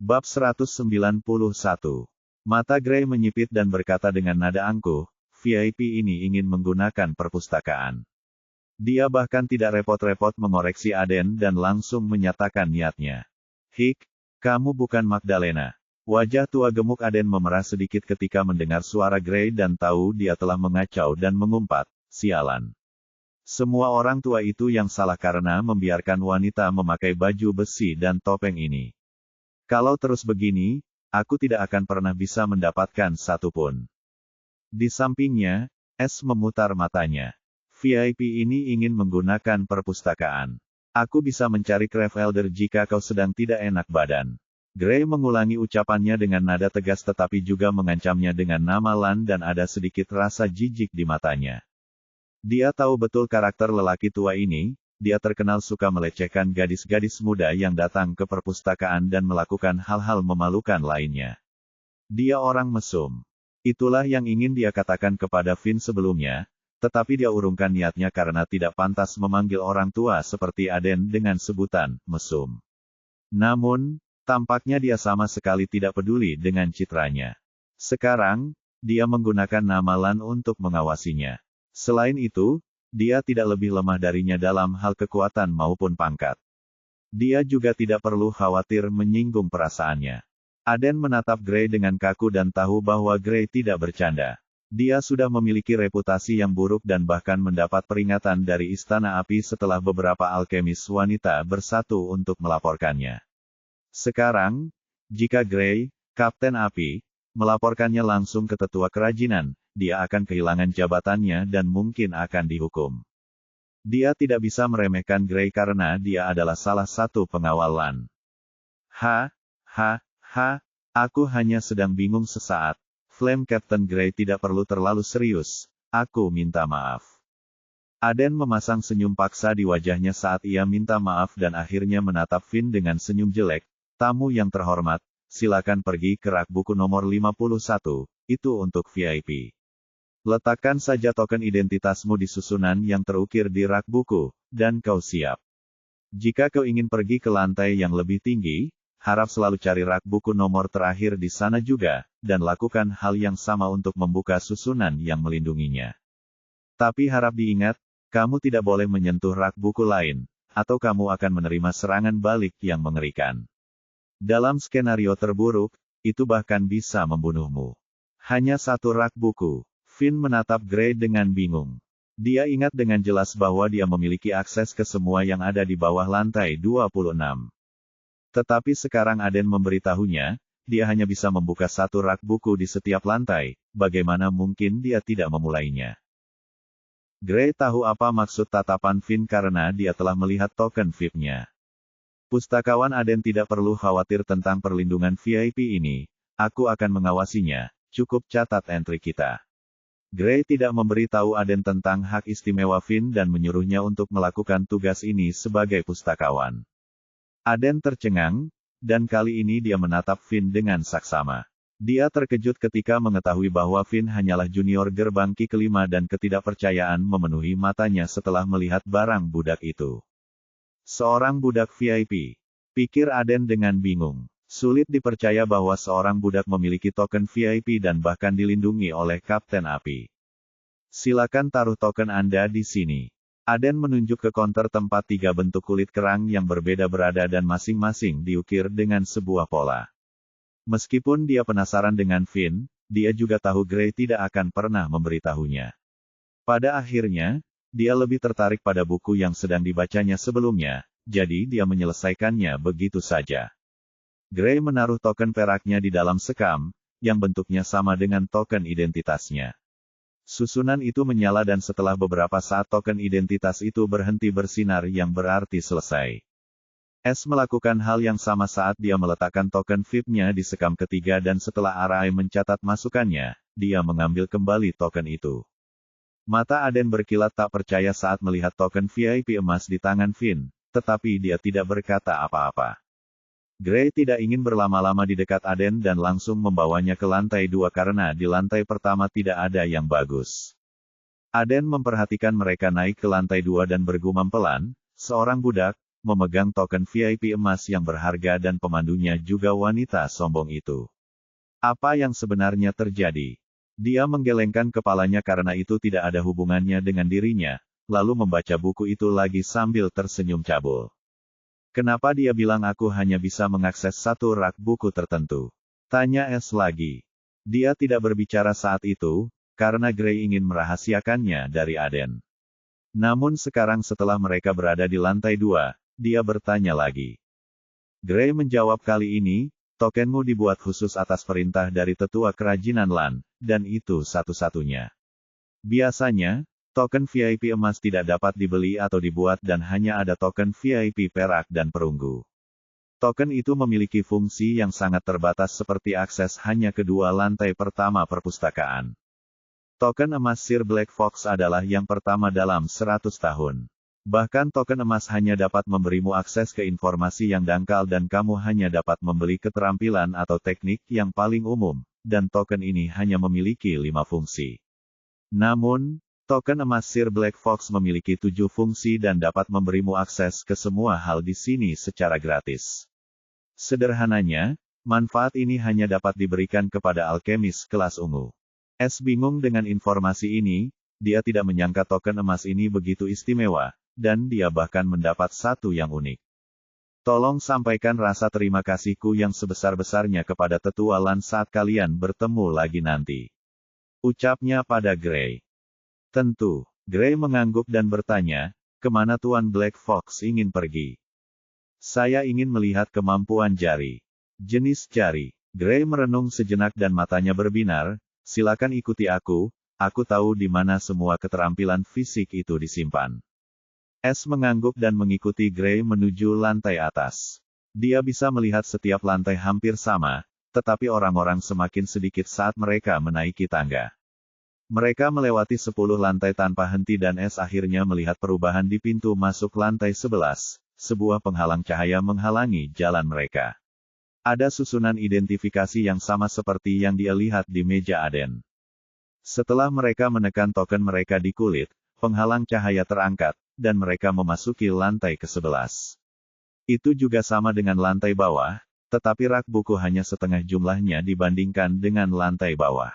Bab 191. Mata Gray menyipit dan berkata dengan nada angkuh, VIP ini ingin menggunakan perpustakaan. Dia bahkan tidak repot-repot mengoreksi Aden dan langsung menyatakan niatnya. Hik, kamu bukan Magdalena. Wajah tua gemuk Aden memerah sedikit ketika mendengar suara Gray dan tahu dia telah mengacau dan mengumpat, sialan. Semua orang tua itu yang salah karena membiarkan wanita memakai baju besi dan topeng ini. Kalau terus begini, aku tidak akan pernah bisa mendapatkan satu pun. Di sampingnya, S memutar matanya. VIP ini ingin menggunakan perpustakaan. Aku bisa mencari Crave Elder jika kau sedang tidak enak badan. Gray mengulangi ucapannya dengan nada tegas tetapi juga mengancamnya dengan nama Lan dan ada sedikit rasa jijik di matanya. Dia tahu betul karakter lelaki tua ini. Dia terkenal suka melecehkan gadis-gadis muda yang datang ke perpustakaan dan melakukan hal-hal memalukan lainnya. Dia orang mesum. Itulah yang ingin dia katakan kepada Finn sebelumnya, tetapi dia urungkan niatnya karena tidak pantas memanggil orang tua seperti Aden dengan sebutan mesum. Namun, tampaknya dia sama sekali tidak peduli dengan citranya. Sekarang, dia menggunakan nama Lan untuk mengawasinya. Selain itu, dia tidak lebih lemah darinya dalam hal kekuatan maupun pangkat. Dia juga tidak perlu khawatir menyinggung perasaannya. Aden menatap Gray dengan kaku dan tahu bahwa Gray tidak bercanda. Dia sudah memiliki reputasi yang buruk dan bahkan mendapat peringatan dari Istana Api setelah beberapa alkemis wanita bersatu untuk melaporkannya. Sekarang, jika Gray, Kapten Api, melaporkannya langsung ke tetua kerajinan, dia akan kehilangan jabatannya dan mungkin akan dihukum. Dia tidak bisa meremehkan Gray karena dia adalah salah satu pengawal Lan. Aku hanya sedang bingung sesaat. Flame Captain Gray tidak perlu terlalu serius. Aku minta maaf. Aden memasang senyum paksa di wajahnya saat ia minta maaf dan akhirnya menatap Finn dengan senyum jelek. Tamu yang terhormat, silakan pergi ke rak buku nomor 51, itu untuk VIP. Letakkan saja token identitasmu di susunan yang terukir di rak buku, dan kau siap. Jika kau ingin pergi ke lantai yang lebih tinggi, harap selalu cari rak buku nomor terakhir di sana juga, dan lakukan hal yang sama untuk membuka susunan yang melindunginya. Tapi harap diingat, kamu tidak boleh menyentuh rak buku lain, atau kamu akan menerima serangan balik yang mengerikan. Dalam skenario terburuk, itu bahkan bisa membunuhmu. Hanya satu rak buku. Finn menatap Gray dengan bingung. Dia ingat dengan jelas bahwa dia memiliki akses ke semua yang ada di bawah lantai 26. Tetapi sekarang Aden memberitahunya, dia hanya bisa membuka satu rak buku di setiap lantai, bagaimana mungkin dia tidak memulainya. Gray tahu apa maksud tatapan Finn karena dia telah melihat token VIP-nya. Pustakawan Aden tidak perlu khawatir tentang perlindungan VIP ini, aku akan mengawasinya, cukup catat entry kita. Gray tidak memberitahu Aden tentang hak istimewa Finn dan menyuruhnya untuk melakukan tugas ini sebagai pustakawan. Aden tercengang, dan kali ini dia menatap Finn dengan saksama. Dia terkejut ketika mengetahui bahwa Finn hanyalah junior gerbang Ki kelima dan ketidakpercayaan memenuhi matanya setelah melihat barang budak itu. Seorang budak VIP. Pikir Aden dengan bingung. Sulit dipercaya bahwa seorang budak memiliki token VIP dan bahkan dilindungi oleh Kapten Api. Silakan taruh token Anda di sini. Aden menunjuk ke konter tempat 3 bentuk kulit kerang yang berbeda berada dan masing-masing diukir dengan sebuah pola. Meskipun dia penasaran dengan Finn, dia juga tahu Gray tidak akan pernah memberitahunya. Pada akhirnya, dia lebih tertarik pada buku yang sedang dibacanya sebelumnya, jadi dia menyelesaikannya begitu saja. Gray menaruh token peraknya di dalam sekam, yang bentuknya sama dengan token identitasnya. Susunan itu menyala dan setelah beberapa saat token identitas itu berhenti bersinar yang berarti selesai. S melakukan hal yang sama saat dia meletakkan token VIP-nya di sekam ketiga dan setelah Arai mencatat masukannya, dia mengambil kembali token itu. Mata Aden berkilat tak percaya saat melihat token VIP emas di tangan Finn, tetapi dia tidak berkata apa-apa. Gray tidak ingin berlama-lama di dekat Aden dan langsung membawanya ke lantai 2 karena di lantai pertama tidak ada yang bagus. Aden memperhatikan mereka naik ke lantai 2 dan bergumam pelan, seorang budak, memegang token VIP emas yang berharga dan pemandunya juga wanita sombong itu. Apa yang sebenarnya terjadi? Dia menggelengkan kepalanya karena itu tidak ada hubungannya dengan dirinya, lalu membaca buku itu lagi sambil tersenyum cabul. Kenapa dia bilang aku hanya bisa mengakses satu rak buku tertentu? Tanya S lagi. Dia tidak berbicara saat itu, karena Gray ingin merahasiakannya dari Aden. Namun sekarang setelah mereka berada di lantai 2, dia bertanya lagi. Gray menjawab kali ini, tokenmu dibuat khusus atas perintah dari tetua kerajinan Lan, dan itu satu-satunya. Biasanya, token VIP emas tidak dapat dibeli atau dibuat dan hanya ada token VIP perak dan perunggu. Token itu memiliki fungsi yang sangat terbatas seperti akses hanya kedua lantai pertama perpustakaan. Token emas Sir Black Fox adalah yang pertama dalam 100 tahun. Bahkan token emas hanya dapat memberimu akses ke informasi yang dangkal dan kamu hanya dapat membeli keterampilan atau teknik yang paling umum, dan token ini hanya memiliki 5 fungsi. Namun, token emas Sir Black Fox memiliki 7 fungsi dan dapat memberimu akses ke semua hal di sini secara gratis. Sederhananya, manfaat ini hanya dapat diberikan kepada alkemis kelas ungu. S bingung dengan informasi ini, dia tidak menyangka token emas ini begitu istimewa, dan dia bahkan mendapat satu yang unik. Tolong sampaikan rasa terima kasihku yang sebesar-besarnya kepada tetua Lan saat kalian bertemu lagi nanti. Ucapnya pada Gray. Tentu, Gray mengangguk dan bertanya, kemana Tuan Black Fox ingin pergi? Saya ingin melihat kemampuan jari. Jenis jari. Gray merenung sejenak dan matanya berbinar, silakan ikuti aku tahu di mana semua keterampilan fisik itu disimpan. S mengangguk dan mengikuti Gray menuju lantai atas. Dia bisa melihat setiap lantai hampir sama, tetapi orang-orang semakin sedikit saat mereka menaiki tangga. Mereka melewati 10 lantai tanpa henti dan S akhirnya melihat perubahan di pintu masuk lantai 11, sebuah penghalang cahaya menghalangi jalan mereka. Ada susunan identifikasi yang sama seperti yang dia lihat di meja Aden. Setelah mereka menekan token mereka di kulit, penghalang cahaya terangkat, dan mereka memasuki lantai ke-11. Itu juga sama dengan lantai bawah, tetapi rak buku hanya setengah jumlahnya dibandingkan dengan lantai bawah.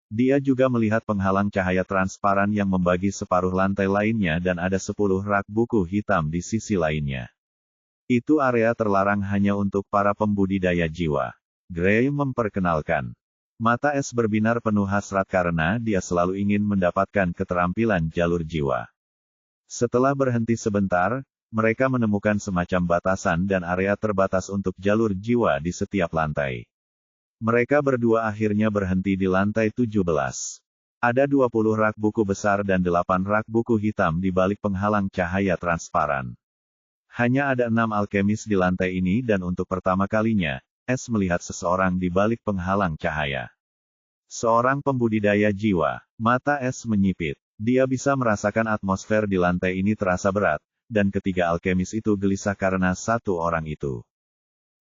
Dia juga melihat penghalang cahaya transparan yang membagi separuh lantai lainnya dan ada 10 rak buku hitam di sisi lainnya. Itu area terlarang hanya untuk para pembudidaya jiwa. Gray memperkenalkan. Mata S berbinar penuh hasrat karena dia selalu ingin mendapatkan keterampilan jalur jiwa. Setelah berhenti sebentar, mereka menemukan semacam batasan dan area terbatas untuk jalur jiwa di setiap lantai. Mereka berdua akhirnya berhenti di lantai 17. Ada 20 rak buku besar dan 8 rak buku hitam di balik penghalang cahaya transparan. Hanya ada 6 alkemis di lantai ini dan untuk pertama kalinya, S melihat seseorang di balik penghalang cahaya. Seorang pembudidaya jiwa. Mata S menyipit. Dia bisa merasakan atmosfer di lantai ini terasa berat, dan ketiga alkemis itu gelisah karena satu orang itu.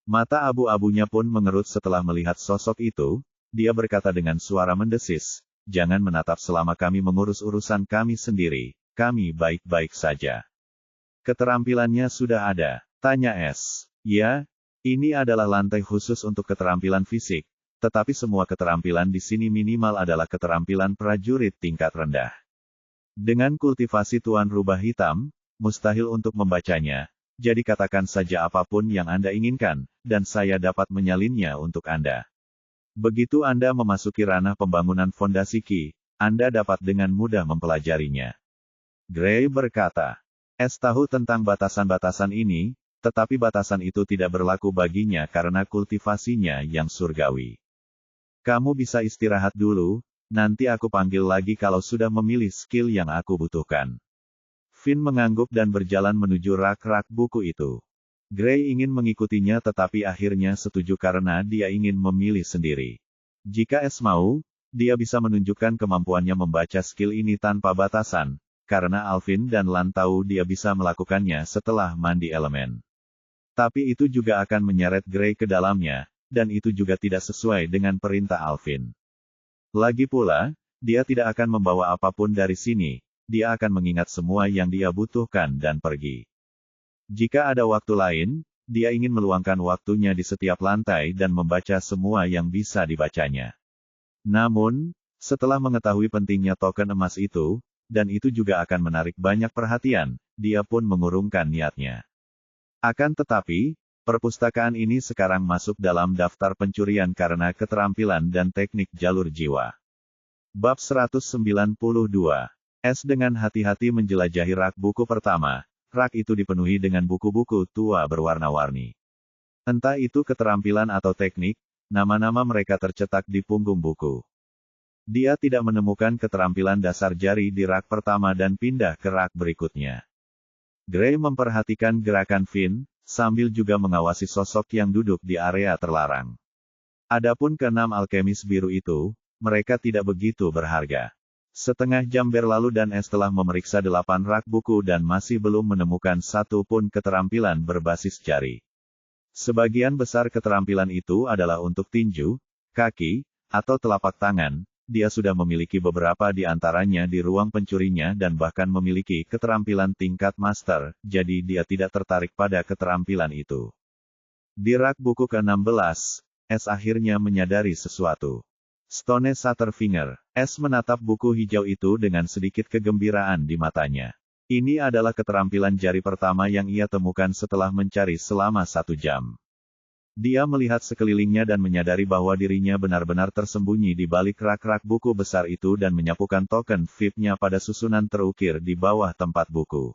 Mata abu-abunya pun mengerut setelah melihat sosok itu, dia berkata dengan suara mendesis, jangan menatap selama kami mengurus urusan kami sendiri, kami baik-baik saja. Keterampilannya sudah ada, tanya S. Ya, ini adalah lantai khusus untuk keterampilan fisik, tetapi semua keterampilan di sini minimal adalah keterampilan prajurit tingkat rendah. Dengan kultivasi Tuan Rubah Hitam, mustahil untuk membacanya, jadi katakan saja apapun yang Anda inginkan, dan saya dapat menyalinnya untuk Anda. Begitu Anda memasuki ranah pembangunan fondasi Qi, Anda dapat dengan mudah mempelajarinya. Gray berkata, S tahu tentang batasan-batasan ini, tetapi batasan itu tidak berlaku baginya karena kultivasinya yang surgawi. Kamu bisa istirahat dulu, nanti aku panggil lagi kalau sudah memilih skill yang aku butuhkan. Finn mengangguk dan berjalan menuju rak-rak buku itu. Gray ingin mengikutinya tetapi akhirnya setuju karena dia ingin memilih sendiri. Jika S mau, dia bisa menunjukkan kemampuannya membaca skill ini tanpa batasan, karena Alvin dan Lan tahu dia bisa melakukannya setelah mandi elemen. Tapi itu juga akan menyeret Gray ke dalamnya, dan itu juga tidak sesuai dengan perintah Alvin. Lagi pula, dia tidak akan membawa apapun dari sini, dia akan mengingat semua yang dia butuhkan dan pergi. Jika ada waktu lain, dia ingin meluangkan waktunya di setiap lantai dan membaca semua yang bisa dibacanya. Namun, setelah mengetahui pentingnya token emas itu, dan itu juga akan menarik banyak perhatian, dia pun mengurungkan niatnya. Akan tetapi, perpustakaan ini sekarang masuk dalam daftar pencurian karena keterampilan dan teknik jalur jiwa. Bab 192. S dengan hati-hati menjelajahi rak buku pertama. Rak itu dipenuhi dengan buku-buku tua berwarna-warni. Entah itu keterampilan atau teknik, nama-nama mereka tercetak di punggung buku. Dia tidak menemukan keterampilan dasar jari di rak pertama dan pindah ke rak berikutnya. Gray memperhatikan gerakan Finn, sambil juga mengawasi sosok yang duduk di area terlarang. Adapun keenam alkemis biru itu, mereka tidak begitu berharga. Setengah jam berlalu dan S telah memeriksa 8 rak buku dan masih belum menemukan satu pun keterampilan berbasis jari. Sebagian besar keterampilan itu adalah untuk tinju, kaki, atau telapak tangan. Dia sudah memiliki beberapa di antaranya di ruang pencurinya dan bahkan memiliki keterampilan tingkat master, jadi dia tidak tertarik pada keterampilan itu. Di rak buku ke-16, S akhirnya menyadari sesuatu. Stone Shatterfinger. S menatap buku hijau itu dengan sedikit kegembiraan di matanya. Ini adalah keterampilan jari pertama yang ia temukan setelah mencari selama 1 jam. Dia melihat sekelilingnya dan menyadari bahwa dirinya benar-benar tersembunyi di balik rak-rak buku besar itu dan menyapukan token VIP-nya pada susunan terukir di bawah tempat buku.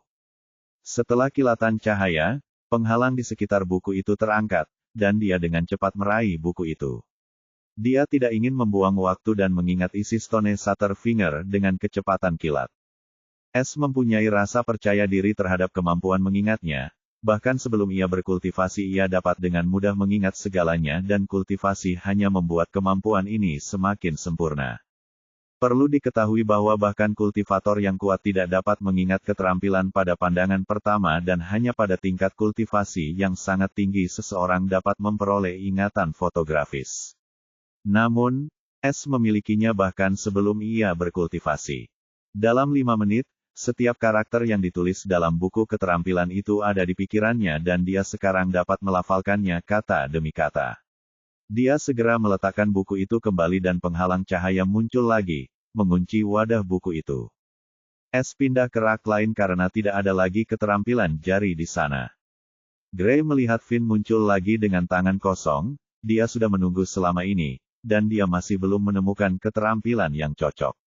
Setelah kilatan cahaya, penghalang di sekitar buku itu terangkat, dan dia dengan cepat meraih buku itu. Dia tidak ingin membuang waktu dan mengingat isi Stone Shatterfinger dengan kecepatan kilat. S mempunyai rasa percaya diri terhadap kemampuan mengingatnya, bahkan sebelum ia berkultivasi ia dapat dengan mudah mengingat segalanya dan kultivasi hanya membuat kemampuan ini semakin sempurna. Perlu diketahui bahwa bahkan kultivator yang kuat tidak dapat mengingat keterampilan pada pandangan pertama dan hanya pada tingkat kultivasi yang sangat tinggi seseorang dapat memperoleh ingatan fotografis. Namun, S memilikinya bahkan sebelum ia berkultivasi. Dalam 5 menit, setiap karakter yang ditulis dalam buku keterampilan itu ada di pikirannya dan dia sekarang dapat melafalkannya kata demi kata. Dia segera meletakkan buku itu kembali dan penghalang cahaya muncul lagi, mengunci wadah buku itu. S pindah ke rak lain karena tidak ada lagi keterampilan jari di sana. Gray melihat Finn muncul lagi dengan tangan kosong, dia sudah menunggu selama ini, dan dia masih belum menemukan keterampilan yang cocok.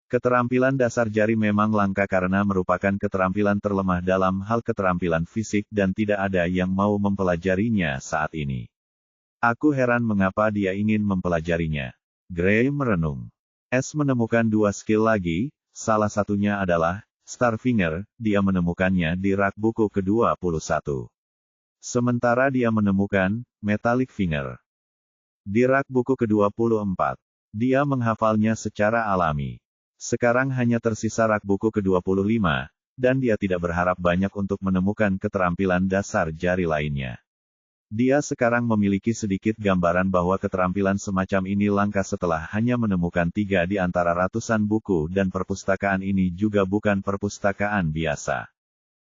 Keterampilan dasar jari memang langka karena merupakan keterampilan terlemah dalam hal keterampilan fisik dan tidak ada yang mau mempelajarinya saat ini. Aku heran mengapa dia ingin mempelajarinya. Gray merenung. S menemukan 2 skill lagi, salah satunya adalah Starfinger, dia menemukannya di rak buku ke-21. Sementara dia menemukan Metallic Finger di rak buku ke-24. Dia menghafalnya secara alami. Sekarang hanya tersisa rak buku ke-25, dan dia tidak berharap banyak untuk menemukan keterampilan dasar jari lainnya. Dia sekarang memiliki sedikit gambaran bahwa keterampilan semacam ini langka setelah hanya menemukan 3 di antara ratusan buku dan perpustakaan ini juga bukan perpustakaan biasa.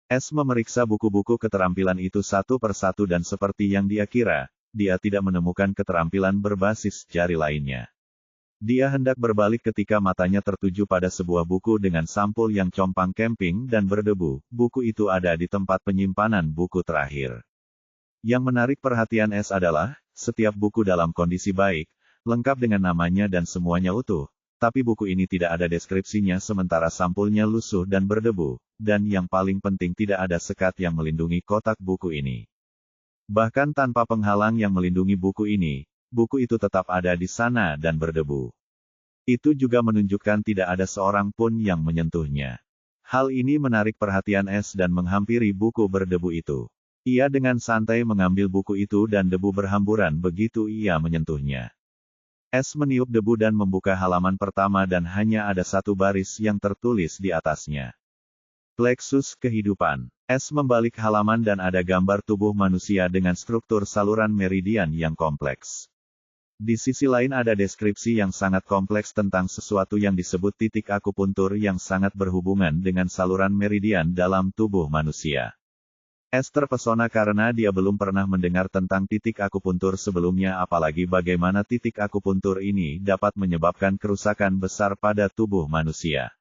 S memeriksa buku-buku keterampilan itu satu persatu dan seperti yang dia kira, dia tidak menemukan keterampilan berbasis jari lainnya. Dia hendak berbalik ketika matanya tertuju pada sebuah buku dengan sampul yang compang camping dan berdebu. Buku itu ada di tempat penyimpanan buku terakhir. Yang menarik perhatian S adalah, setiap buku dalam kondisi baik, lengkap dengan namanya dan semuanya utuh, tapi buku ini tidak ada deskripsinya sementara sampulnya lusuh dan berdebu, dan yang paling penting tidak ada sekat yang melindungi kotak buku ini. Bahkan tanpa penghalang yang melindungi buku ini, buku itu tetap ada di sana dan berdebu. Itu juga menunjukkan tidak ada seorang pun yang menyentuhnya. Hal ini menarik perhatian S dan menghampiri buku berdebu itu. Ia dengan santai mengambil buku itu dan debu berhamburan begitu ia menyentuhnya. S meniup debu dan membuka halaman pertama dan hanya ada 1 baris yang tertulis di atasnya. Plexus kehidupan. S membalik halaman dan ada gambar tubuh manusia dengan struktur saluran meridian yang kompleks. Di sisi lain ada deskripsi yang sangat kompleks tentang sesuatu yang disebut titik akupuntur yang sangat berhubungan dengan saluran meridian dalam tubuh manusia. Es terpesona karena dia belum pernah mendengar tentang titik akupuntur sebelumnya, apalagi bagaimana titik akupuntur ini dapat menyebabkan kerusakan besar pada tubuh manusia.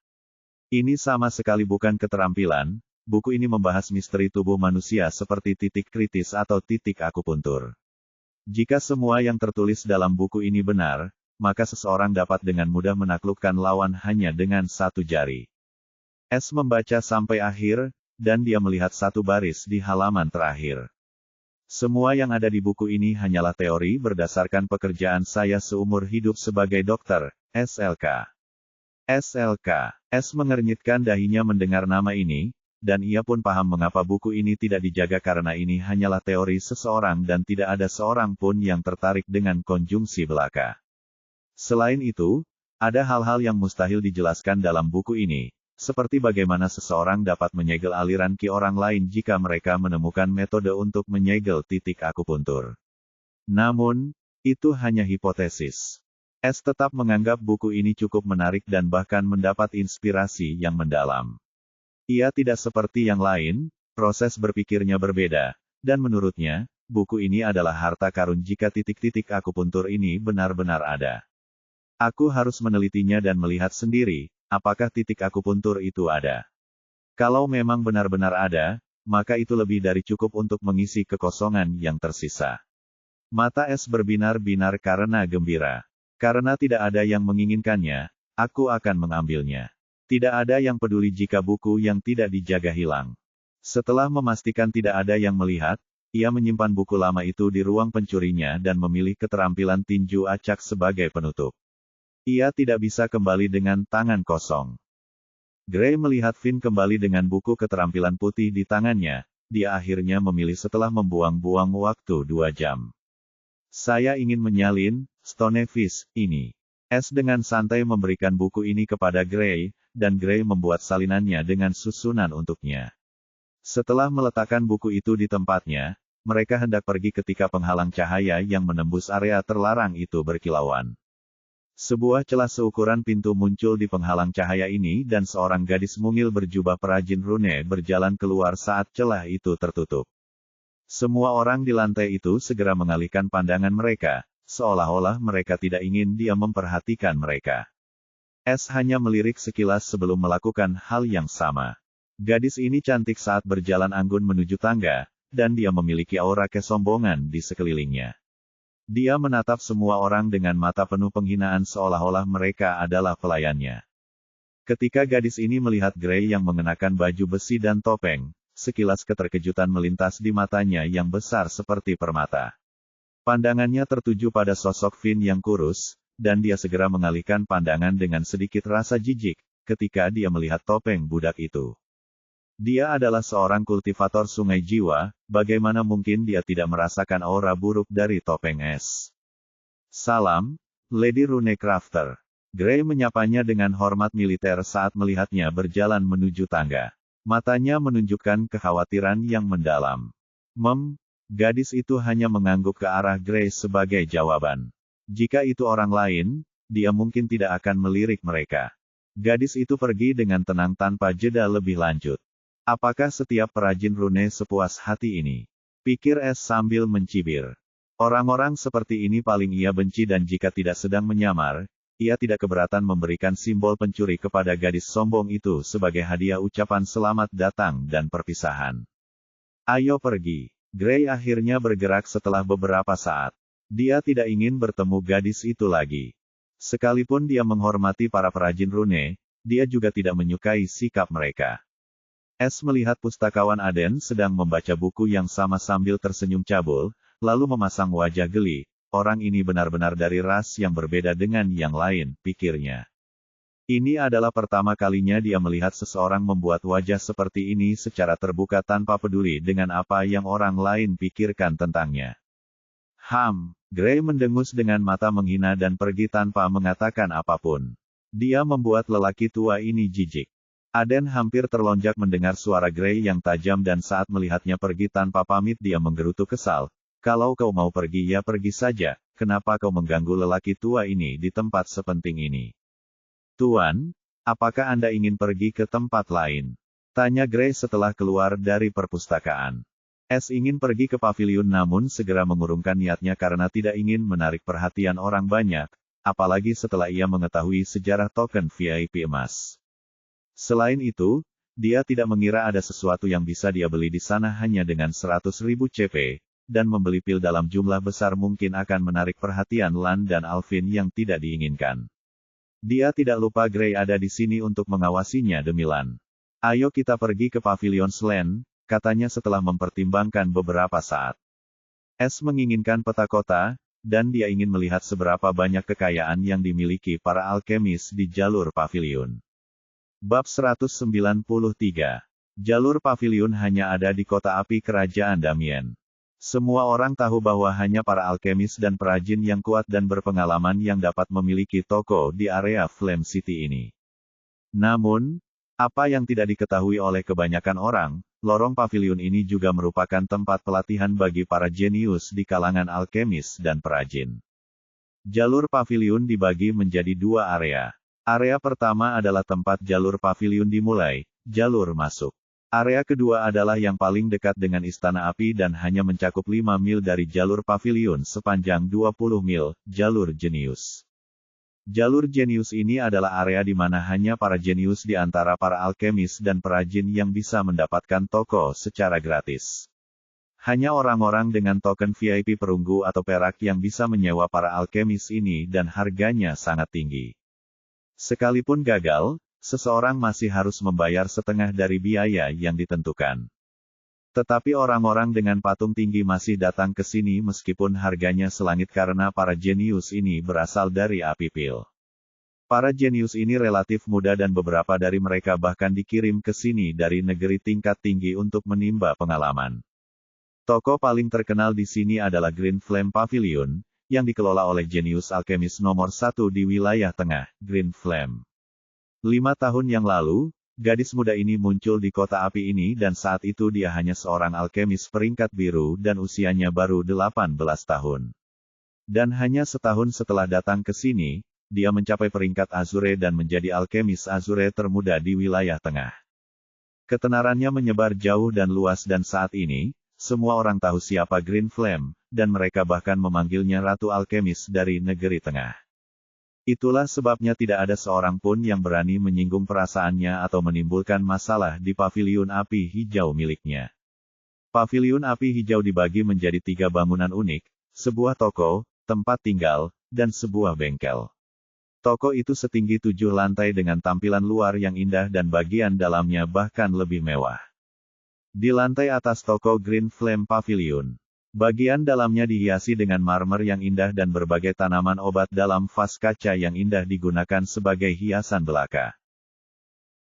Ini sama sekali bukan keterampilan, buku ini membahas misteri tubuh manusia seperti titik kritis atau titik akupuntur. Jika semua yang tertulis dalam buku ini benar, maka seseorang dapat dengan mudah menaklukkan lawan hanya dengan satu jari. Es membaca sampai akhir, dan dia melihat satu baris di halaman terakhir. Semua yang ada di buku ini hanyalah teori berdasarkan pekerjaan saya seumur hidup sebagai dokter, SLK. SLK. Es mengernyitkan dahinya mendengar nama ini, dan ia pun paham mengapa buku ini tidak dijaga karena ini hanyalah teori seseorang dan tidak ada seorang pun yang tertarik dengan konjungsi belaka. Selain itu, ada hal-hal yang mustahil dijelaskan dalam buku ini, seperti bagaimana seseorang dapat menyegel aliran ki orang lain jika mereka menemukan metode untuk menyegel titik akupuntur. Namun, itu hanya hipotesis. Es tetap menganggap buku ini cukup menarik dan bahkan mendapat inspirasi yang mendalam. Ia tidak seperti yang lain, proses berpikirnya berbeda, dan menurutnya, buku ini adalah harta karun jika titik-titik akupuntur ini benar-benar ada. Aku harus menelitinya dan melihat sendiri, apakah titik akupuntur itu ada. Kalau memang benar-benar ada, maka itu lebih dari cukup untuk mengisi kekosongan yang tersisa. Mata Es berbinar-binar karena gembira. Karena tidak ada yang menginginkannya, aku akan mengambilnya. Tidak ada yang peduli jika buku yang tidak dijaga hilang. Setelah memastikan tidak ada yang melihat, ia menyimpan buku lama itu di ruang pencurinya dan memilih keterampilan tinju acak sebagai penutup. Ia tidak bisa kembali dengan tangan kosong. Gray melihat Finn kembali dengan buku keterampilan putih di tangannya, dia akhirnya memilih setelah membuang-buang waktu 2 jam. Saya ingin menyalin, Stonefish, ini. Es dengan santai memberikan buku ini kepada Gray, dan Gray membuat salinannya dengan susunan untuknya. Setelah meletakkan buku itu di tempatnya, mereka hendak pergi ketika penghalang cahaya yang menembus area terlarang itu berkilauan. Sebuah celah seukuran pintu muncul di penghalang cahaya ini dan seorang gadis mungil berjubah perajin rune berjalan keluar saat celah itu tertutup. Semua orang di lantai itu segera mengalihkan pandangan mereka, seolah-olah mereka tidak ingin dia memperhatikan mereka. Es hanya melirik sekilas sebelum melakukan hal yang sama. Gadis ini cantik saat berjalan anggun menuju tangga, dan dia memiliki aura kesombongan di sekelilingnya. Dia menatap semua orang dengan mata penuh penghinaan seolah-olah mereka adalah pelayannya. Ketika gadis ini melihat Gray yang mengenakan baju besi dan topeng, sekilas keterkejutan melintas di matanya yang besar seperti permata. Pandangannya tertuju pada sosok Finn yang kurus, dan dia segera mengalihkan pandangan dengan sedikit rasa jijik, ketika dia melihat topeng budak itu. Dia adalah seorang kultivator sungai jiwa, bagaimana mungkin dia tidak merasakan aura buruk dari topeng es. Salam, Lady Runecrafter. Gray menyapanya dengan hormat militer saat melihatnya berjalan menuju tangga. Matanya menunjukkan kekhawatiran yang mendalam. Gadis itu hanya mengangguk ke arah Gray sebagai jawaban. Jika itu orang lain, dia mungkin tidak akan melirik mereka. Gadis itu pergi dengan tenang tanpa jeda lebih lanjut. Apakah setiap perajin rune sepuas hati ini? Pikir Es sambil mencibir. Orang-orang seperti ini paling ia benci dan jika tidak sedang menyamar, ia tidak keberatan memberikan simbol pencuri kepada gadis sombong itu sebagai hadiah ucapan selamat datang dan perpisahan. Ayo pergi. Gray akhirnya bergerak setelah beberapa saat. Dia tidak ingin bertemu gadis itu lagi. Sekalipun dia menghormati para perajin rune, dia juga tidak menyukai sikap mereka. Es melihat pustakawan Aden sedang membaca buku yang sama sambil tersenyum cabul, lalu memasang wajah geli. Orang ini benar-benar dari ras yang berbeda dengan yang lain, pikirnya. Ini adalah pertama kalinya dia melihat seseorang membuat wajah seperti ini secara terbuka tanpa peduli dengan apa yang orang lain pikirkan tentangnya. Gray mendengus dengan mata menghina dan pergi tanpa mengatakan apapun. Dia membuat lelaki tua ini jijik. Aden hampir terlonjak mendengar suara Gray yang tajam dan saat melihatnya pergi tanpa pamit dia menggerutu kesal. Kalau kau mau pergi ya pergi saja, kenapa kau mengganggu lelaki tua ini di tempat sepenting ini? Tuan, apakah Anda ingin pergi ke tempat lain? Tanya Gray setelah keluar dari perpustakaan. Es ingin pergi ke paviliun namun segera mengurungkan niatnya karena tidak ingin menarik perhatian orang banyak, apalagi setelah ia mengetahui sejarah token VIP emas. Selain itu, dia tidak mengira ada sesuatu yang bisa dia beli di sana hanya dengan 100.000 CP, dan membeli pil dalam jumlah besar mungkin akan menarik perhatian Lan dan Alvin yang tidak diinginkan. Dia tidak lupa Gray ada di sini untuk mengawasinya demi Lan. Ayo kita pergi ke pavilion Slan, katanya setelah mempertimbangkan beberapa saat. Es menginginkan peta kota, dan dia ingin melihat seberapa banyak kekayaan yang dimiliki para alkemis di jalur pavilion. Bab 193. Jalur pavilion hanya ada di kota api kerajaan Damien. Semua orang tahu bahwa hanya para alkemis dan perajin yang kuat dan berpengalaman yang dapat memiliki toko di area Flame City ini. Namun, apa yang tidak diketahui oleh kebanyakan orang, lorong pavilion ini juga merupakan tempat pelatihan bagi para jenius di kalangan alkemis dan perajin. Jalur pavilion dibagi menjadi dua area. Area pertama adalah tempat jalur pavilion dimulai, jalur masuk. Area kedua adalah yang paling dekat dengan Istana Api dan hanya mencakup 5 mil dari jalur pavilion sepanjang 20 mil, jalur jenius. Jalur jenius ini adalah area di mana hanya para jenius di antara para alkemis dan perajin yang bisa mendapatkan toko secara gratis. Hanya orang-orang dengan token VIP perunggu atau perak yang bisa menyewa para alkemis ini dan harganya sangat tinggi. Sekalipun gagal, seseorang masih harus membayar setengah dari biaya yang ditentukan. Tetapi orang-orang dengan patung tinggi masih datang ke sini meskipun harganya selangit karena para jenius ini berasal dari api pil. Para jenius ini relatif muda dan beberapa dari mereka bahkan dikirim ke sini dari negeri tingkat tinggi untuk menimba pengalaman. Toko paling terkenal di sini adalah Green Flame Pavilion, yang dikelola oleh jenius alkemis nomor 1 di wilayah tengah, Green Flame. 5 tahun yang lalu, gadis muda ini muncul di kota api ini dan saat itu dia hanya seorang alkemis peringkat biru dan usianya baru 18 tahun. Dan hanya setahun setelah datang ke sini, dia mencapai peringkat Azure dan menjadi alkemis Azure termuda di wilayah tengah. Ketenarannya menyebar jauh dan luas dan saat ini, semua orang tahu siapa Green Flame, dan mereka bahkan memanggilnya Ratu Alkemis dari negeri tengah. Itulah sebabnya tidak ada seorang pun yang berani menyinggung perasaannya atau menimbulkan masalah di pavilion api hijau miliknya. Pavilion api hijau dibagi menjadi 3 bangunan unik, sebuah toko, tempat tinggal, dan sebuah bengkel. Toko itu setinggi 7 lantai dengan tampilan luar yang indah dan bagian dalamnya bahkan lebih mewah. Di lantai atas toko Green Flame Pavilion, bagian dalamnya dihiasi dengan marmer yang indah dan berbagai tanaman obat dalam vas kaca yang indah digunakan sebagai hiasan belaka.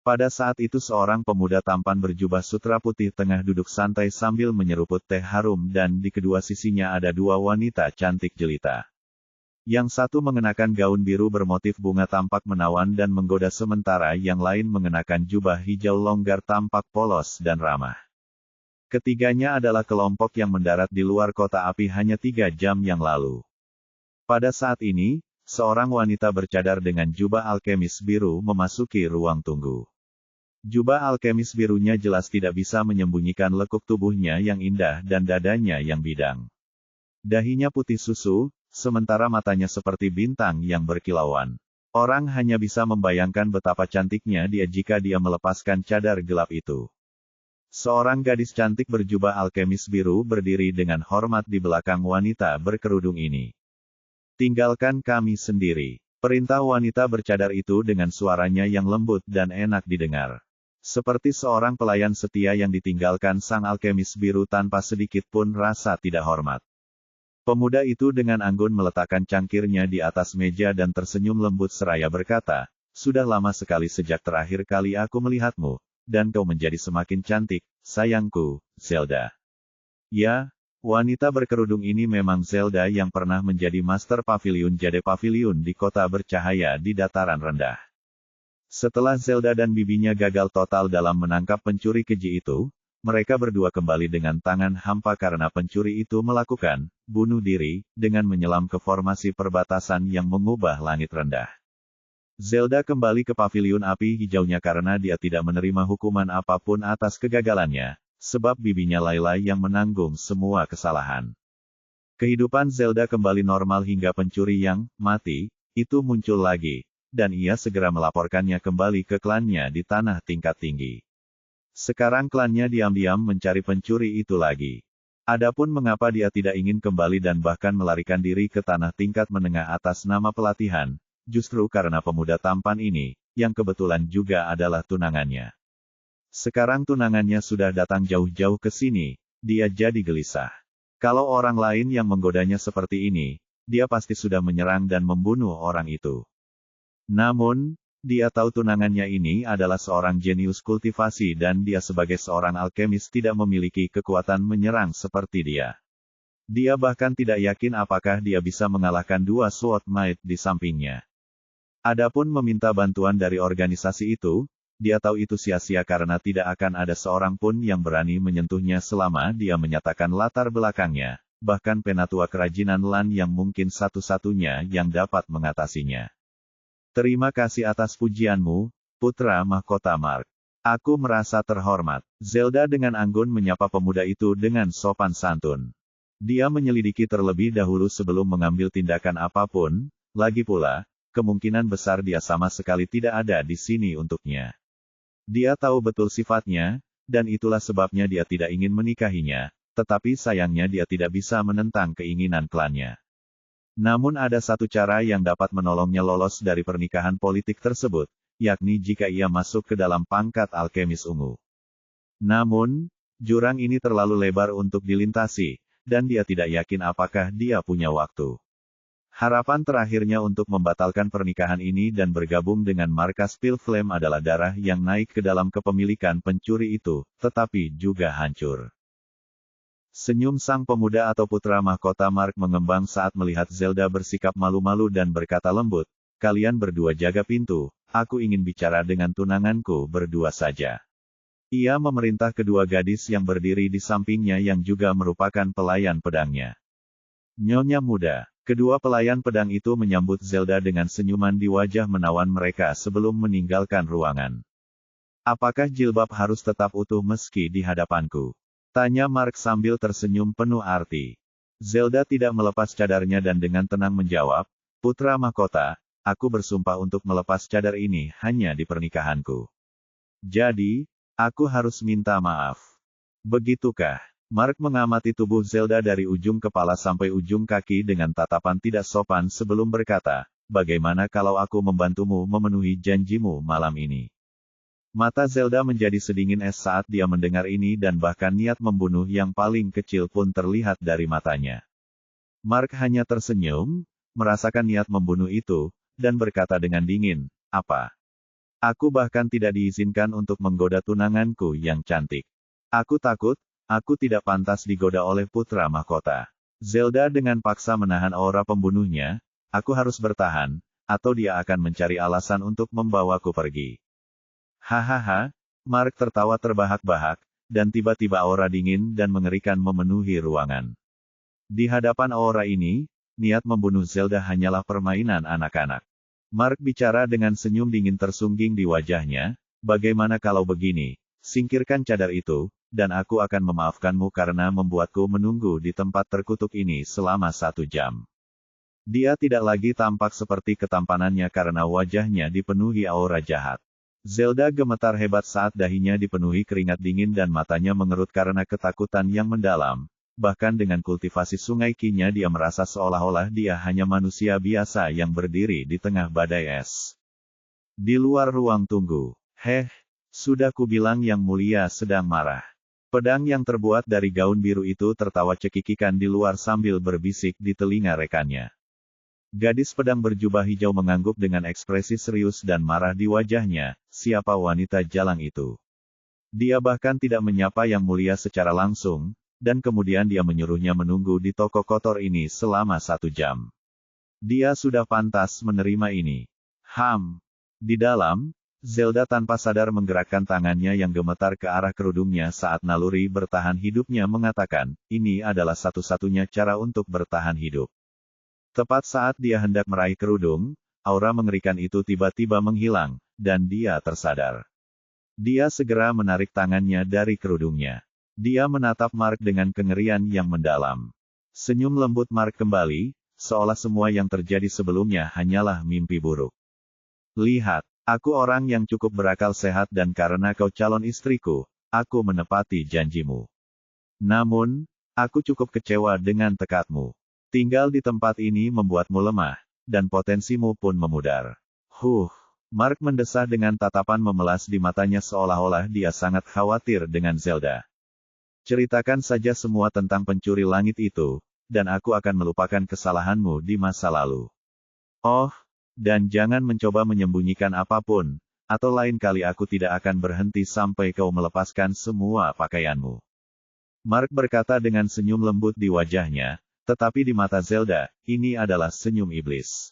Pada saat itu seorang pemuda tampan berjubah sutra putih tengah duduk santai sambil menyeruput teh harum dan di kedua sisinya ada 2 wanita cantik jelita. Yang satu mengenakan gaun biru bermotif bunga tampak menawan dan menggoda sementara yang lain mengenakan jubah hijau longgar tampak polos dan ramah. Ketiganya adalah kelompok yang mendarat di luar kota api hanya 3 jam yang lalu. Pada saat ini, seorang wanita bercadar dengan jubah alkemis biru memasuki ruang tunggu. Jubah alkemis birunya jelas tidak bisa menyembunyikan lekuk tubuhnya yang indah dan dadanya yang bidang. Dahinya putih susu, sementara matanya seperti bintang yang berkilauan. Orang hanya bisa membayangkan betapa cantiknya dia jika dia melepaskan cadar gelap itu. Seorang gadis cantik berjubah alkemis biru berdiri dengan hormat di belakang wanita berkerudung ini. Tinggalkan kami sendiri. Perintah wanita bercadar itu dengan suaranya yang lembut dan enak didengar. Seperti seorang pelayan setia yang ditinggalkan sang alkemis biru tanpa sedikit pun rasa tidak hormat. Pemuda itu dengan anggun meletakkan cangkirnya di atas meja dan tersenyum lembut seraya berkata, "Sudah lama sekali sejak terakhir kali aku melihatmu. Dan kau menjadi semakin cantik, sayangku, Zelda." Ya, wanita berkerudung ini memang Zelda yang pernah menjadi Master Pavilion Jade Pavilion di kota bercahaya di dataran rendah. Setelah Zelda dan bibinya gagal total dalam menangkap pencuri keji itu, mereka berdua kembali dengan tangan hampa karena pencuri itu melakukan bunuh diri dengan menyelam ke formasi perbatasan yang mengubah langit rendah. Zelda kembali ke pavilion api hijaunya karena dia tidak menerima hukuman apapun atas kegagalannya, sebab bibinya Layla yang menanggung semua kesalahan. Kehidupan Zelda kembali normal hingga pencuri yang mati itu muncul lagi, dan ia segera melaporkannya kembali ke klannya di tanah tingkat tinggi. Sekarang klannya diam-diam mencari pencuri itu lagi. Adapun mengapa dia tidak ingin kembali dan bahkan melarikan diri ke tanah tingkat menengah atas nama pelatihan, justru karena pemuda tampan ini, yang kebetulan juga adalah tunangannya. Sekarang tunangannya sudah datang jauh-jauh ke sini, dia jadi gelisah. Kalau orang lain yang menggodanya seperti ini, dia pasti sudah menyerang dan membunuh orang itu. Namun, dia tahu tunangannya ini adalah seorang jenius kultivasi dan dia sebagai seorang alkemis tidak memiliki kekuatan menyerang seperti dia. Dia bahkan tidak yakin apakah dia bisa mengalahkan dua Sword Knight di sampingnya. Adapun meminta bantuan dari organisasi itu, dia tahu itu sia-sia karena tidak akan ada seorang pun yang berani menyentuhnya selama dia menyatakan latar belakangnya, bahkan penatua kerajinan Lan yang mungkin satu-satunya yang dapat mengatasinya. Terima kasih atas pujianmu, putra mahkota Mark. Aku merasa terhormat. Zelda dengan anggun menyapa pemuda itu dengan sopan santun. Dia menyelidiki terlebih dahulu sebelum mengambil tindakan apapun, lagi pula, kemungkinan besar dia sama sekali tidak ada di sini untuknya. Dia tahu betul sifatnya, dan itulah sebabnya dia tidak ingin menikahinya, tetapi sayangnya dia tidak bisa menentang keinginan klannya. Namun ada satu cara yang dapat menolongnya lolos dari pernikahan politik tersebut, yakni jika ia masuk ke dalam pangkat alkemis ungu. Namun, jurang ini terlalu lebar untuk dilintasi, dan dia tidak yakin apakah dia punya waktu. Harapan terakhirnya untuk membatalkan pernikahan ini dan bergabung dengan markas Pilflame adalah darah yang naik ke dalam kepemilikan pencuri itu, tetapi juga hancur. Senyum sang pemuda atau putra mahkota Mark mengembang saat melihat Zelda bersikap malu-malu dan berkata lembut, "Kalian berdua jaga pintu, aku ingin bicara dengan tunanganku berdua saja." Ia memerintah kedua gadis yang berdiri di sampingnya yang juga merupakan pelayan pedangnya. "Nyonya muda." Kedua pelayan pedang itu menyambut Zelda dengan senyuman di wajah menawan mereka sebelum meninggalkan ruangan. "Apakah jilbab harus tetap utuh meski di hadapanku?" Tanya Mark sambil tersenyum penuh arti. Zelda tidak melepas cadarnya dan dengan tenang menjawab, "Putra mahkota, aku bersumpah untuk melepas cadar ini hanya di pernikahanku. Jadi, aku harus minta maaf." "Begitukah?" Mark mengamati tubuh Zelda dari ujung kepala sampai ujung kaki dengan tatapan tidak sopan sebelum berkata, "Bagaimana kalau aku membantumu memenuhi janjimu malam ini?" Mata Zelda menjadi sedingin es saat dia mendengar ini dan bahkan niat membunuh yang paling kecil pun terlihat dari matanya. Mark hanya tersenyum, merasakan niat membunuh itu, dan berkata dengan dingin, "Apa? Aku bahkan tidak diizinkan untuk menggoda tunanganku yang cantik. Aku takut, aku tidak pantas digoda oleh putra mahkota." Zelda dengan paksa menahan aura pembunuhnya, "Aku harus bertahan, atau dia akan mencari alasan untuk membawaku pergi." Hahaha, Mark tertawa terbahak-bahak, dan tiba-tiba aura dingin dan mengerikan memenuhi ruangan. Di hadapan aura ini, niat membunuh Zelda hanyalah permainan anak-anak. Mark bicara dengan senyum dingin tersungging di wajahnya, "Bagaimana kalau begini, singkirkan cadar itu, dan aku akan memaafkanmu karena membuatku menunggu di tempat terkutuk ini selama 1 jam." Dia tidak lagi tampak seperti ketampanannya karena wajahnya dipenuhi aura jahat. Zelda gemetar hebat saat dahinya dipenuhi keringat dingin dan matanya mengerut karena ketakutan yang mendalam. Bahkan dengan kultivasi sungai Qi-nya dia merasa seolah-olah dia hanya manusia biasa yang berdiri di tengah badai es. Di luar ruang tunggu. Sudah kubilang yang mulia sedang marah." Pedang yang terbuat dari gaun biru itu tertawa cekikikan di luar sambil berbisik di telinga rekannya. Gadis pedang berjubah hijau mengangguk dengan ekspresi serius dan marah di wajahnya, "Siapa wanita jalang itu?" Dia bahkan tidak menyapa yang mulia secara langsung, dan kemudian dia menyuruhnya menunggu di toko kotor ini selama 1 jam. Dia sudah pantas menerima ini. Di dalam, Zelda tanpa sadar menggerakkan tangannya yang gemetar ke arah kerudungnya saat naluri bertahan hidupnya mengatakan, ini adalah satu-satunya cara untuk bertahan hidup. Tepat saat dia hendak meraih kerudung, aura mengerikan itu tiba-tiba menghilang, dan dia tersadar. Dia segera menarik tangannya dari kerudungnya. Dia menatap Mark dengan kengerian yang mendalam. Senyum lembut Mark kembali, seolah semua yang terjadi sebelumnya hanyalah mimpi buruk. Lihat, aku orang yang cukup berakal sehat dan karena kau calon istriku, aku menepati janjimu. Namun, aku cukup kecewa dengan tekadmu. Tinggal di tempat ini membuatmu lemah, dan potensimu pun memudar. Mark mendesah dengan tatapan memelas di matanya seolah-olah dia sangat khawatir dengan Zelda. Ceritakan saja semua tentang pencuri langit itu, dan aku akan melupakan kesalahanmu di masa lalu. Oh, dan jangan mencoba menyembunyikan apapun, atau lain kali aku tidak akan berhenti sampai kau melepaskan semua pakaianmu. Mark berkata dengan senyum lembut di wajahnya, tetapi di mata Zelda, ini adalah senyum iblis.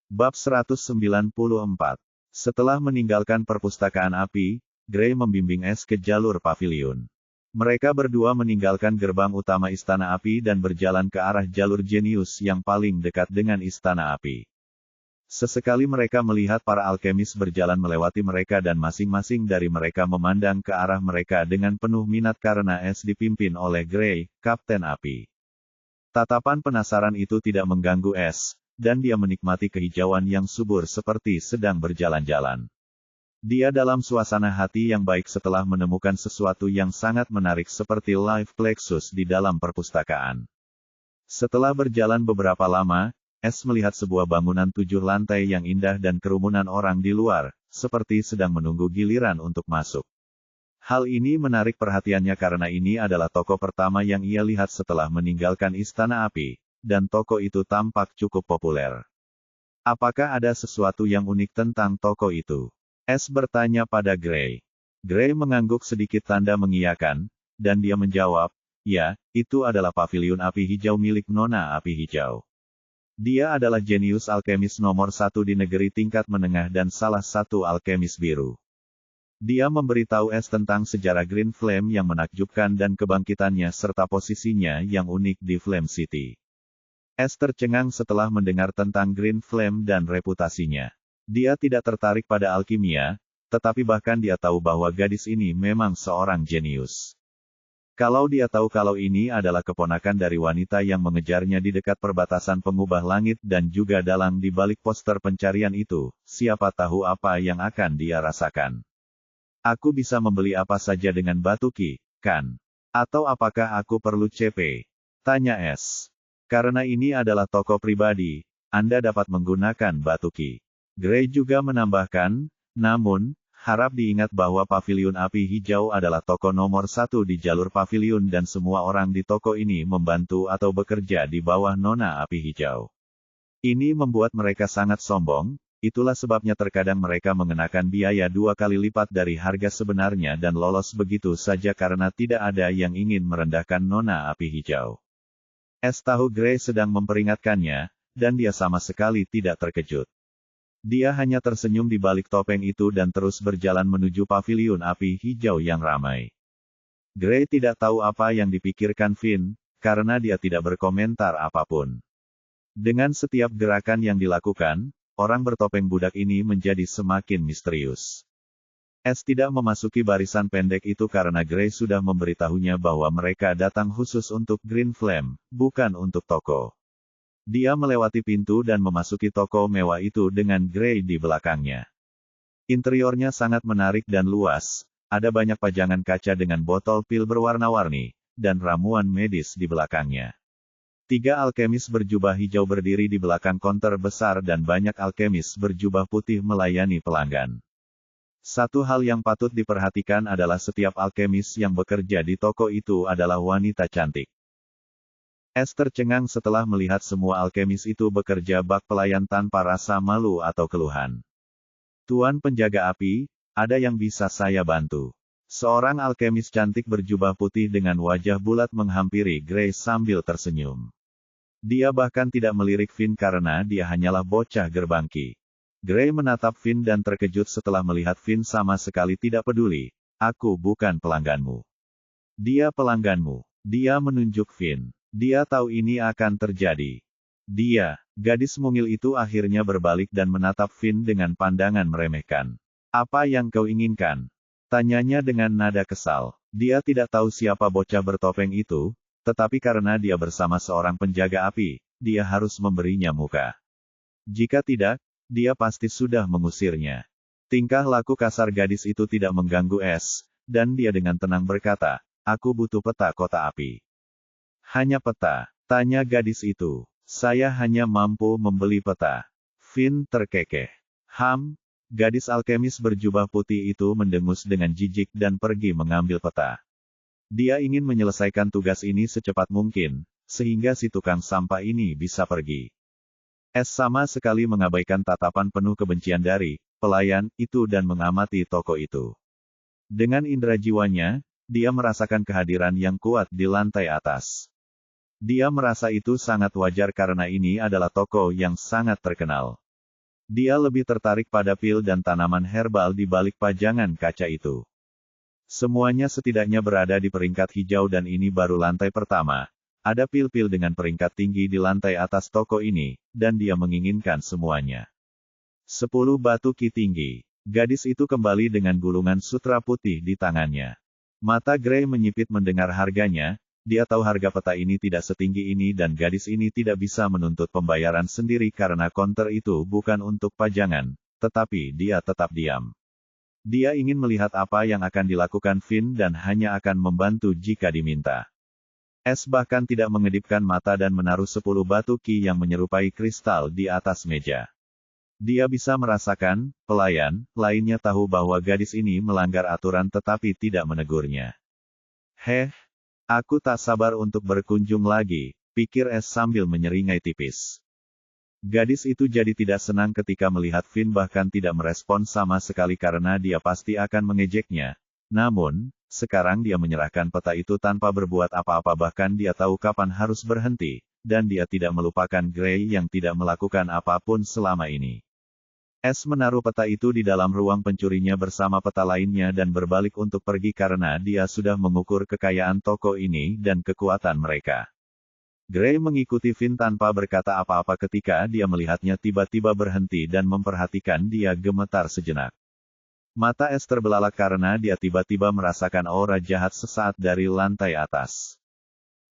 Bab 194. Setelah meninggalkan perpustakaan api, Gray membimbing Es ke jalur paviliun. Mereka berdua meninggalkan gerbang utama Istana Api dan berjalan ke arah jalur jenius yang paling dekat dengan Istana Api. Sesekali mereka melihat para alkemis berjalan melewati mereka dan masing-masing dari mereka memandang ke arah mereka dengan penuh minat karena Es dipimpin oleh Gray, Kapten Api. Tatapan penasaran itu tidak mengganggu Es, dan dia menikmati kehijauan yang subur seperti sedang berjalan-jalan. Dia dalam suasana hati yang baik setelah menemukan sesuatu yang sangat menarik seperti Life Plexus di dalam perpustakaan. Setelah berjalan beberapa lama, Es melihat sebuah bangunan 7 lantai yang indah dan kerumunan orang di luar, seperti sedang menunggu giliran untuk masuk. Hal ini menarik perhatiannya karena ini adalah toko pertama yang ia lihat setelah meninggalkan Istana Api. Dan toko itu tampak cukup populer. Apakah ada sesuatu yang unik tentang toko itu? Es bertanya pada Gray. Gray mengangguk sedikit tanda mengiyakan, dan dia menjawab, ya, itu adalah paviliun api hijau milik Nona Api Hijau. Dia adalah jenius alkemis nomor 1 di negeri tingkat menengah dan salah satu alkemis biru. Dia memberitahu Es tentang sejarah Green Flame yang menakjubkan dan kebangkitannya serta posisinya yang unik di Flame City. Es tercengang setelah mendengar tentang Green Flame dan reputasinya. Dia tidak tertarik pada alkimia, tetapi bahkan dia tahu bahwa gadis ini memang seorang jenius. Kalau dia tahu kalau ini adalah keponakan dari wanita yang mengejarnya di dekat perbatasan pengubah langit dan juga dalang di balik poster pencarian itu, siapa tahu apa yang akan dia rasakan. Aku bisa membeli apa saja dengan batu ki, kan? Atau apakah aku perlu CP? Tanya Es. Karena ini adalah toko pribadi, Anda dapat menggunakan batu ki. Gray juga menambahkan, namun, harap diingat bahwa paviliun api hijau adalah toko nomor 1 di jalur paviliun dan semua orang di toko ini membantu atau bekerja di bawah Nona Api Hijau. Ini membuat mereka sangat sombong, itulah sebabnya terkadang mereka mengenakan biaya 2 kali lipat dari harga sebenarnya dan lolos begitu saja karena tidak ada yang ingin merendahkan Nona Api Hijau. Es tahu Gray sedang memperingatkannya, dan dia sama sekali tidak terkejut. Dia hanya tersenyum di balik topeng itu dan terus berjalan menuju paviliun api hijau yang ramai. Gray tidak tahu apa yang dipikirkan Finn, karena dia tidak berkomentar apapun. Dengan setiap gerakan yang dilakukan, orang bertopeng budak ini menjadi semakin misterius. Es tidak memasuki barisan pendek itu karena Gray sudah memberitahunya bahwa mereka datang khusus untuk Green Flame, bukan untuk toko. Dia melewati pintu dan memasuki toko mewah itu dengan Gray di belakangnya. Interiornya sangat menarik dan luas, ada banyak pajangan kaca dengan botol pil berwarna-warni, dan ramuan medis di belakangnya. 3 alkemis berjubah hijau berdiri di belakang konter besar dan banyak alkemis berjubah putih melayani pelanggan. Satu hal yang patut diperhatikan adalah setiap alkemis yang bekerja di toko itu adalah wanita cantik. Es tercengang setelah melihat semua alkemis itu bekerja bak pelayan tanpa rasa malu atau keluhan. Tuan penjaga api, ada yang bisa saya bantu? Seorang alkemis cantik berjubah putih dengan wajah bulat menghampiri Gray sambil tersenyum. Dia bahkan tidak melirik Finn karena dia hanyalah bocah gerbangki. Gray menatap Finn dan terkejut setelah melihat Finn sama sekali tidak peduli. Aku bukan pelangganmu. Dia pelangganmu. Dia menunjuk Finn. Dia tahu ini akan terjadi. Dia, gadis mungil itu akhirnya berbalik dan menatap Finn dengan pandangan meremehkan. Apa yang kau inginkan? Tanyanya dengan nada kesal. Dia tidak tahu siapa bocah bertopeng itu, tetapi karena dia bersama seorang penjaga api, dia harus memberinya muka. Jika tidak, dia pasti sudah mengusirnya. Tingkah laku kasar gadis itu tidak mengganggu Es, dan dia dengan tenang berkata, "Aku butuh peta kota api." "Hanya peta?" tanya gadis itu. "Saya hanya mampu membeli peta." Finn terkekeh. Gadis alkemis berjubah putih itu mendengus dengan jijik dan pergi mengambil peta. Dia ingin menyelesaikan tugas ini secepat mungkin, sehingga si tukang sampah ini bisa pergi. Es sama sekali mengabaikan tatapan penuh kebencian dari pelayan itu dan mengamati toko itu. Dengan indera jiwanya, dia merasakan kehadiran yang kuat di lantai atas. Dia merasa itu sangat wajar karena ini adalah toko yang sangat terkenal. Dia lebih tertarik pada pil dan tanaman herbal di balik pajangan kaca itu. Semuanya setidaknya berada di peringkat hijau dan ini baru lantai pertama. Ada pil-pil dengan peringkat tinggi di lantai atas toko ini, dan dia menginginkan semuanya. 10 batu ki tinggi. Gadis itu kembali dengan gulungan sutra putih di tangannya. Mata Gray menyipit mendengar harganya, dia tahu harga peta ini tidak setinggi ini dan gadis ini tidak bisa menuntut pembayaran sendiri karena konter itu bukan untuk pajangan, tetapi dia tetap diam. Dia ingin melihat apa yang akan dilakukan Finn dan hanya akan membantu jika diminta. Es bahkan tidak mengedipkan mata dan menaruh 10 batu ki yang menyerupai kristal di atas meja. Dia bisa merasakan, pelayan lainnya tahu bahwa gadis ini melanggar aturan tetapi tidak menegurnya. Aku tak sabar untuk berkunjung lagi, pikir Es sambil menyeringai tipis. Gadis itu jadi tidak senang ketika melihat Finn bahkan tidak merespon sama sekali karena dia pasti akan mengejeknya. Namun, sekarang dia menyerahkan peta itu tanpa berbuat apa-apa bahkan dia tahu kapan harus berhenti, dan dia tidak melupakan Gray yang tidak melakukan apapun selama ini. Es menaruh peta itu di dalam ruang pencurinya bersama peta lainnya dan berbalik untuk pergi karena dia sudah mengukur kekayaan toko ini dan kekuatan mereka. Gray mengikuti Finn tanpa berkata apa-apa ketika dia melihatnya tiba-tiba berhenti dan memperhatikan dia gemetar sejenak. Mata Es terbelalak karena dia tiba-tiba merasakan aura jahat sesaat dari lantai atas.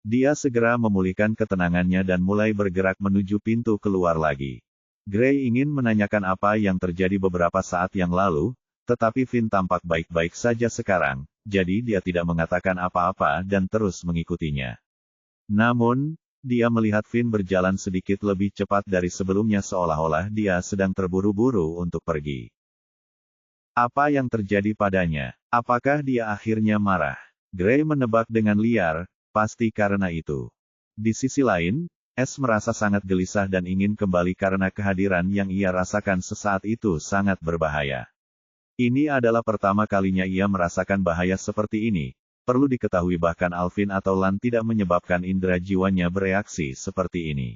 Dia segera memulihkan ketenangannya dan mulai bergerak menuju pintu keluar lagi. Gray ingin menanyakan apa yang terjadi beberapa saat yang lalu, tetapi Finn tampak baik-baik saja sekarang, jadi dia tidak mengatakan apa-apa dan terus mengikutinya. Namun, dia melihat Finn berjalan sedikit lebih cepat dari sebelumnya seolah-olah dia sedang terburu-buru untuk pergi. Apa yang terjadi padanya? Apakah dia akhirnya marah? Gray menebak dengan liar, pasti karena itu. Di sisi lain, Es merasa sangat gelisah dan ingin kembali karena kehadiran yang ia rasakan sesaat itu sangat berbahaya. Ini adalah pertama kalinya ia merasakan bahaya seperti ini. Perlu diketahui bahkan Alvin atau Lan tidak menyebabkan indera jiwanya bereaksi seperti ini.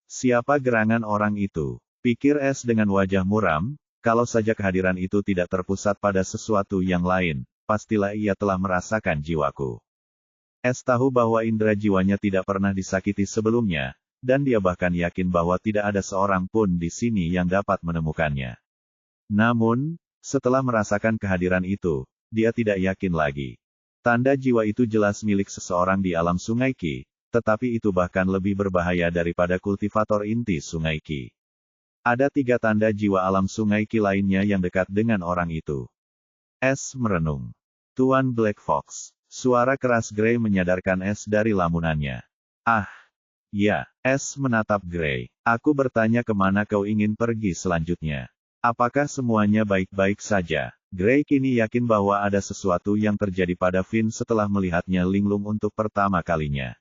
Siapa gerangan orang itu? Pikir Es dengan wajah muram, kalau saja kehadiran itu tidak terpusat pada sesuatu yang lain, pastilah ia telah merasakan jiwaku. Es tahu bahwa indera jiwanya tidak pernah disakiti sebelumnya, dan dia bahkan yakin bahwa tidak ada seorang pun di sini yang dapat menemukannya. Namun, setelah merasakan kehadiran itu, dia tidak yakin lagi. Tanda jiwa itu jelas milik seseorang di alam Sungai Qi, tetapi itu bahkan lebih berbahaya daripada kultivator inti Sungai Qi. Ada 3 tanda jiwa alam Sungai Qi lainnya yang dekat dengan orang itu. Es merenung. Tuan Black Fox. Suara keras Gray menyadarkan Es dari lamunannya. Ya, Es menatap Gray. Aku bertanya kemana kau ingin pergi selanjutnya. Apakah semuanya baik-baik saja? Gray kini yakin bahwa ada sesuatu yang terjadi pada Finn setelah melihatnya linglung untuk pertama kalinya.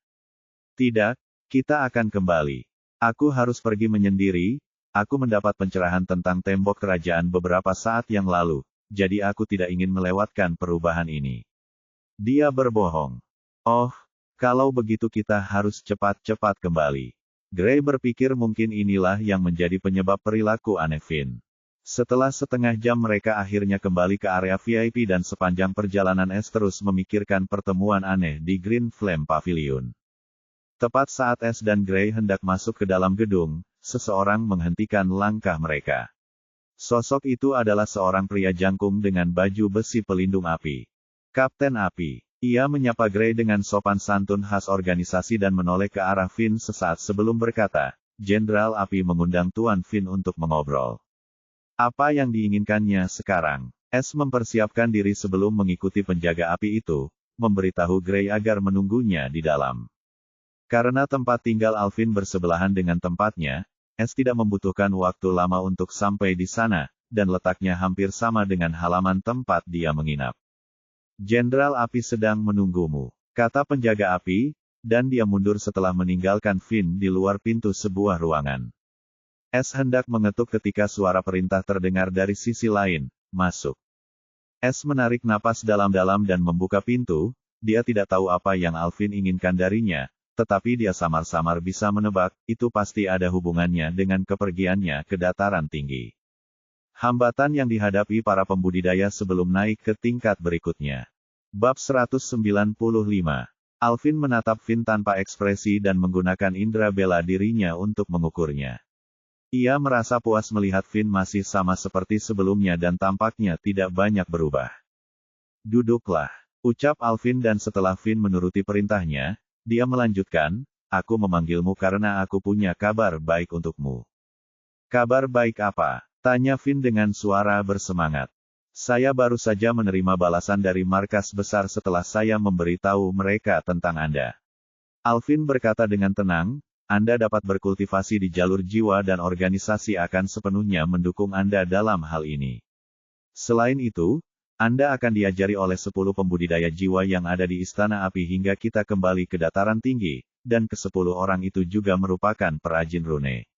Tidak, kita akan kembali. Aku harus pergi menyendiri, aku mendapat pencerahan tentang tembok kerajaan beberapa saat yang lalu, jadi aku tidak ingin melewatkan perubahan ini. Dia berbohong. Oh, kalau begitu kita harus cepat-cepat kembali. Gray berpikir mungkin inilah yang menjadi penyebab perilaku aneh Finn. Setelah setengah jam mereka akhirnya kembali ke area VIP dan sepanjang perjalanan Es terus memikirkan pertemuan aneh di Green Flame Pavilion. Tepat saat Es dan Gray hendak masuk ke dalam gedung, seseorang menghentikan langkah mereka. Sosok itu adalah seorang pria jangkung dengan baju besi pelindung api. Kapten Api. Ia menyapa Gray dengan sopan santun khas organisasi dan menoleh ke arah Finn sesaat sebelum berkata, Jenderal Api mengundang Tuan Finn untuk mengobrol. Apa yang diinginkannya sekarang? S mempersiapkan diri sebelum mengikuti penjaga api itu, memberitahu Gray agar menunggunya di dalam. Karena tempat tinggal Alvin bersebelahan dengan tempatnya, S tidak membutuhkan waktu lama untuk sampai di sana, dan letaknya hampir sama dengan halaman tempat dia menginap. Jenderal Api sedang menunggumu, kata penjaga api, dan dia mundur setelah meninggalkan Finn di luar pintu sebuah ruangan. S hendak mengetuk ketika suara perintah terdengar dari sisi lain, masuk. S menarik napas dalam-dalam dan membuka pintu, dia tidak tahu apa yang Alvin inginkan darinya, tetapi dia samar-samar bisa menebak, itu pasti ada hubungannya dengan kepergiannya ke dataran tinggi. Hambatan yang dihadapi para pembudidaya sebelum naik ke tingkat berikutnya. Bab 195. Alvin menatap Finn tanpa ekspresi dan menggunakan indera bela dirinya untuk mengukurnya. Ia merasa puas melihat Finn masih sama seperti sebelumnya dan tampaknya tidak banyak berubah. Duduklah, ucap Alvin dan setelah Finn menuruti perintahnya, dia melanjutkan, aku memanggilmu karena aku punya kabar baik untukmu. Kabar baik apa? Tanya Finn dengan suara bersemangat. Saya baru saja menerima balasan dari markas besar setelah saya memberitahu mereka tentang Anda. Alvin berkata dengan tenang, Anda dapat berkultivasi di jalur jiwa dan organisasi akan sepenuhnya mendukung Anda dalam hal ini. Selain itu, Anda akan diajari oleh 10 pembudidaya jiwa yang ada di Istana Api hingga kita kembali ke dataran tinggi, dan ke-10 orang itu juga merupakan perajin rune.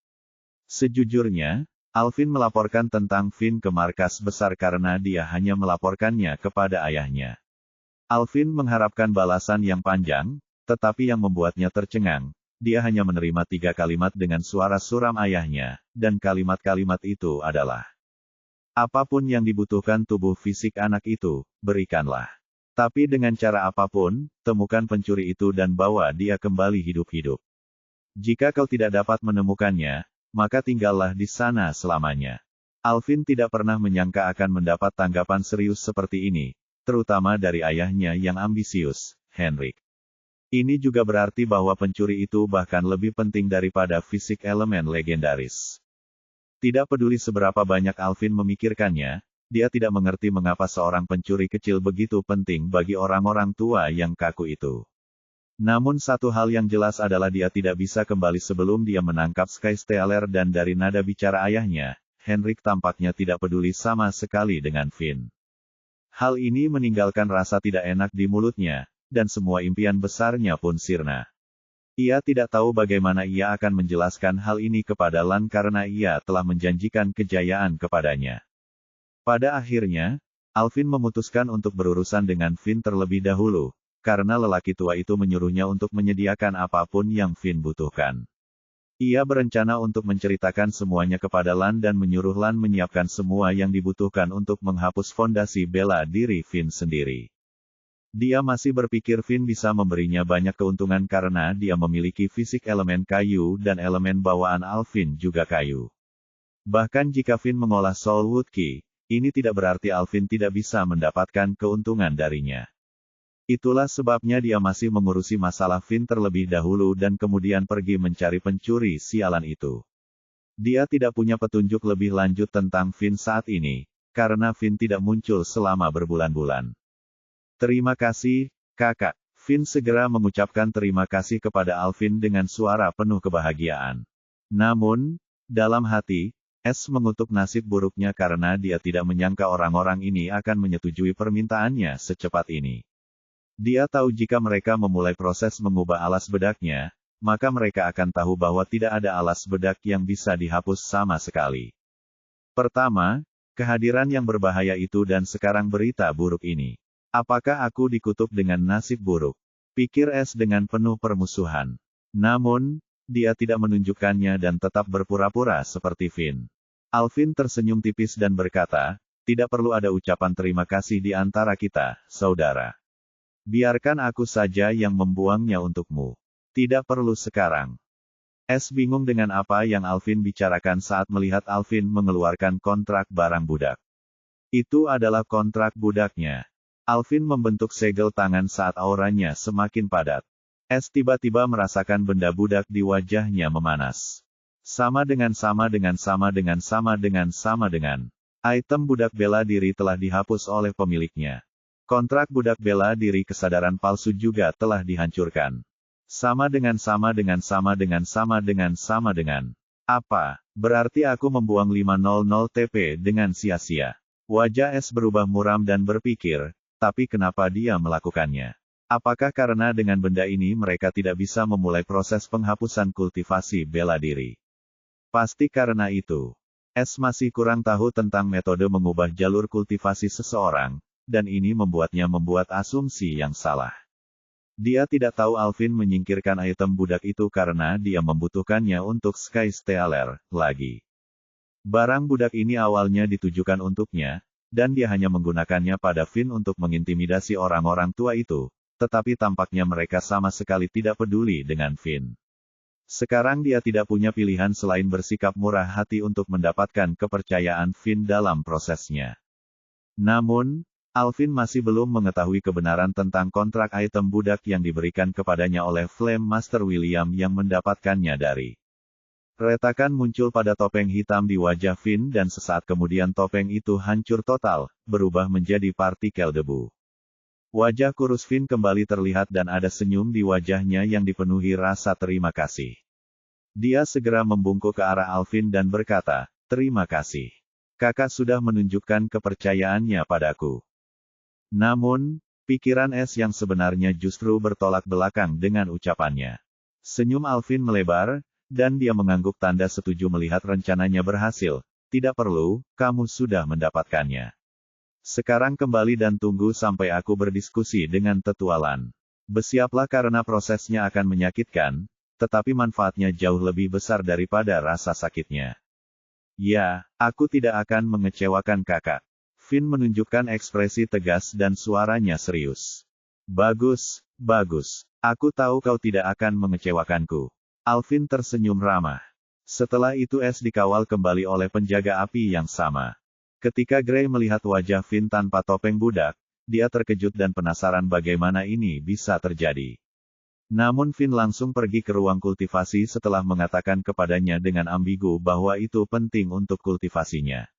Sejujurnya, Alvin melaporkan tentang Finn ke markas besar karena dia hanya melaporkannya kepada ayahnya. Alvin mengharapkan balasan yang panjang, tetapi yang membuatnya tercengang, dia hanya menerima 3 kalimat dengan suara suram ayahnya, dan kalimat-kalimat itu adalah, apapun yang dibutuhkan tubuh fisik anak itu, berikanlah. Tapi dengan cara apapun, temukan pencuri itu dan bawa dia kembali hidup-hidup. Jika kau tidak dapat menemukannya, maka tinggallah di sana selamanya. Alvin tidak pernah menyangka akan mendapat tanggapan serius seperti ini, terutama dari ayahnya yang ambisius, Henrik. Ini juga berarti bahwa pencuri itu bahkan lebih penting daripada fisik elemen legendaris. Tidak peduli seberapa banyak Alvin memikirkannya, dia tidak mengerti mengapa seorang pencuri kecil begitu penting bagi orang-orang tua yang kaku itu. Namun satu hal yang jelas adalah dia tidak bisa kembali sebelum dia menangkap Skystealer dan dari nada bicara ayahnya, Henrik tampaknya tidak peduli sama sekali dengan Finn. Hal ini meninggalkan rasa tidak enak di mulutnya, dan semua impian besarnya pun sirna. Ia tidak tahu bagaimana ia akan menjelaskan hal ini kepada Lan karena ia telah menjanjikan kejayaan kepadanya. Pada akhirnya, Alvin memutuskan untuk berurusan dengan Finn terlebih dahulu, karena lelaki tua itu menyuruhnya untuk menyediakan apapun yang Finn butuhkan. Ia berencana untuk menceritakan semuanya kepada Lan dan menyuruh Lan menyiapkan semua yang dibutuhkan untuk menghapus fondasi bela diri Finn sendiri. Dia masih berpikir Finn bisa memberinya banyak keuntungan karena dia memiliki fisik elemen kayu dan elemen bawaan Alvin juga kayu. Bahkan jika Finn mengolah Soul Wood Key, ini tidak berarti Alvin tidak bisa mendapatkan keuntungan darinya. Itulah sebabnya dia masih mengurusi masalah Finn terlebih dahulu dan kemudian pergi mencari pencuri sialan itu. Dia tidak punya petunjuk lebih lanjut tentang Finn saat ini, karena Finn tidak muncul selama berbulan-bulan. Terima kasih, kakak. Finn segera mengucapkan terima kasih kepada Alvin dengan suara penuh kebahagiaan. Namun, dalam hati, S mengutuk nasib buruknya karena dia tidak menyangka orang-orang ini akan menyetujui permintaannya secepat ini. Dia tahu jika mereka memulai proses mengubah alas bedaknya, maka mereka akan tahu bahwa tidak ada alas bedak yang bisa dihapus sama sekali. Pertama, kehadiran yang berbahaya itu dan sekarang berita buruk ini. Apakah aku dikutuk dengan nasib buruk? Pikir S dengan penuh permusuhan. Namun, dia tidak menunjukkannya dan tetap berpura-pura seperti Finn. Alvin tersenyum tipis dan berkata, tidak perlu ada ucapan terima kasih di antara kita, saudara. Biarkan aku saja yang membuangnya untukmu. Tidak perlu sekarang. S bingung dengan apa yang Alvin bicarakan saat melihat Alvin mengeluarkan kontrak barang budak. Itu adalah kontrak budaknya. Alvin membentuk segel tangan saat auranya semakin padat. S tiba-tiba merasakan benda budak di wajahnya memanas. Sama dengan. Item budak bela diri telah dihapus oleh pemiliknya. Kontrak budak bela diri kesadaran palsu juga telah dihancurkan. Sama dengan. Apa? Berarti aku membuang 500 TP dengan sia-sia. Wajah S berubah muram dan berpikir, tapi kenapa dia melakukannya? Apakah karena dengan benda ini mereka tidak bisa memulai proses penghapusan kultivasi bela diri? Pasti karena itu. S masih kurang tahu tentang metode mengubah jalur kultivasi seseorang, dan ini membuatnya membuat asumsi yang salah. Dia tidak tahu Alvin menyingkirkan item budak itu karena dia membutuhkannya untuk Sky Stealer lagi. Barang budak ini awalnya ditujukan untuknya, dan dia hanya menggunakannya pada Finn untuk mengintimidasi orang-orang tua itu, tetapi tampaknya mereka sama sekali tidak peduli dengan Finn. Sekarang dia tidak punya pilihan selain bersikap murah hati untuk mendapatkan kepercayaan Finn dalam prosesnya. Namun, Alvin masih belum mengetahui kebenaran tentang kontrak item budak yang diberikan kepadanya oleh Flame Master William yang mendapatkannya dari. Retakan muncul pada topeng hitam di wajah Finn dan sesaat kemudian topeng itu hancur total, berubah menjadi partikel debu. Wajah kurus Finn kembali terlihat dan ada senyum di wajahnya yang dipenuhi rasa terima kasih. Dia segera membungkuk ke arah Alvin dan berkata, "Terima kasih. Kakak sudah menunjukkan kepercayaannya padaku." Namun, pikiran S yang sebenarnya justru bertolak belakang dengan ucapannya. Senyum Alvin melebar, dan dia mengangguk tanda setuju melihat rencananya berhasil. Tidak perlu, kamu sudah mendapatkannya. Sekarang kembali dan tunggu sampai aku berdiskusi dengan Tetualan. Bersiaplah karena prosesnya akan menyakitkan, tetapi manfaatnya jauh lebih besar daripada rasa sakitnya. Ya, aku tidak akan mengecewakan kakak. Finn menunjukkan ekspresi tegas dan suaranya serius. Bagus, bagus. Aku tahu kau tidak akan mengecewakanku. Alvin tersenyum ramah. Setelah itu S dikawal kembali oleh penjaga api yang sama. Ketika Gray melihat wajah Finn tanpa topeng budak, dia terkejut dan penasaran bagaimana ini bisa terjadi. Namun Finn langsung pergi ke ruang kultivasi setelah mengatakan kepadanya dengan ambigu bahwa itu penting untuk kultivasinya.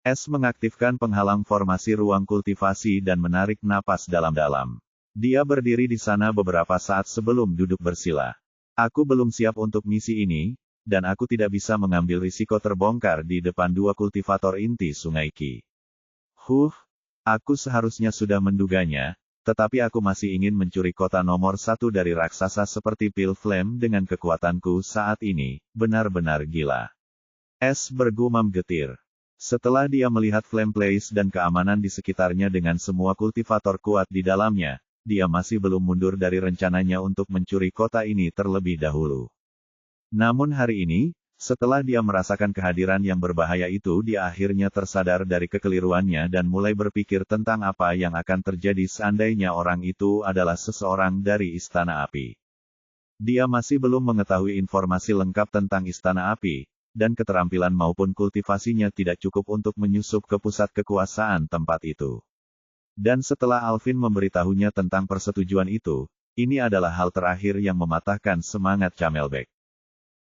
S mengaktifkan penghalang formasi ruang kultivasi dan menarik napas dalam-dalam. Dia berdiri di sana beberapa saat sebelum duduk bersila. Aku belum siap untuk misi ini, dan aku tidak bisa mengambil risiko terbongkar di depan dua kultivator inti Sungai Qi. Aku seharusnya sudah menduganya, tetapi aku masih ingin mencuri kota nomor 1 dari raksasa seperti Pil Flame dengan kekuatanku saat ini, benar-benar gila. S bergumam getir. Setelah dia melihat Flame Place dan keamanan di sekitarnya dengan semua kultivator kuat di dalamnya, dia masih belum mundur dari rencananya untuk mencuri kota ini terlebih dahulu. Namun hari ini, setelah dia merasakan kehadiran yang berbahaya itu, dia akhirnya tersadar dari kekeliruannya dan mulai berpikir tentang apa yang akan terjadi seandainya orang itu adalah seseorang dari Istana Api. Dia masih belum mengetahui informasi lengkap tentang Istana Api, dan keterampilan maupun kultivasinya tidak cukup untuk menyusup ke pusat kekuasaan tempat itu. Dan setelah Alvin memberitahunya tentang persetujuan itu, ini adalah hal terakhir yang mematahkan semangat Camelback.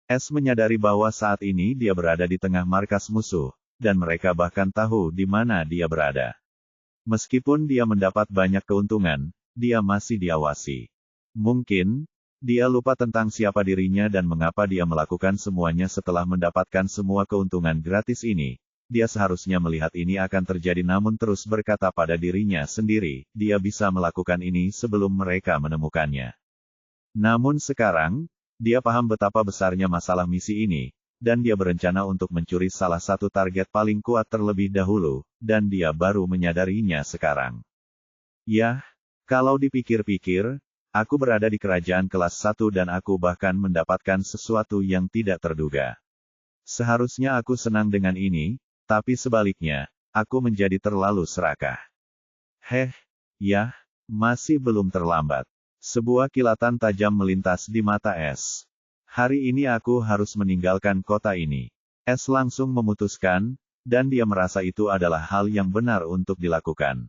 S menyadari bahwa saat ini dia berada di tengah markas musuh, dan mereka bahkan tahu di mana dia berada. Meskipun dia mendapat banyak keuntungan, dia masih diawasi. Mungkin, dia lupa tentang siapa dirinya dan mengapa dia melakukan semuanya setelah mendapatkan semua keuntungan gratis ini. Dia seharusnya melihat ini akan terjadi namun terus berkata pada dirinya sendiri, dia bisa melakukan ini sebelum mereka menemukannya. Namun sekarang, dia paham betapa besarnya masalah misi ini, dan dia berencana untuk mencuri salah satu target paling kuat terlebih dahulu, dan dia baru menyadarinya sekarang. Yah, kalau dipikir-pikir, aku berada di kerajaan kelas 1 dan aku bahkan mendapatkan sesuatu yang tidak terduga. Seharusnya aku senang dengan ini, tapi sebaliknya, aku menjadi terlalu serakah. Masih belum terlambat. Sebuah kilatan tajam melintas di mata S. Hari ini aku harus meninggalkan kota ini. S langsung memutuskan, dan dia merasa itu adalah hal yang benar untuk dilakukan.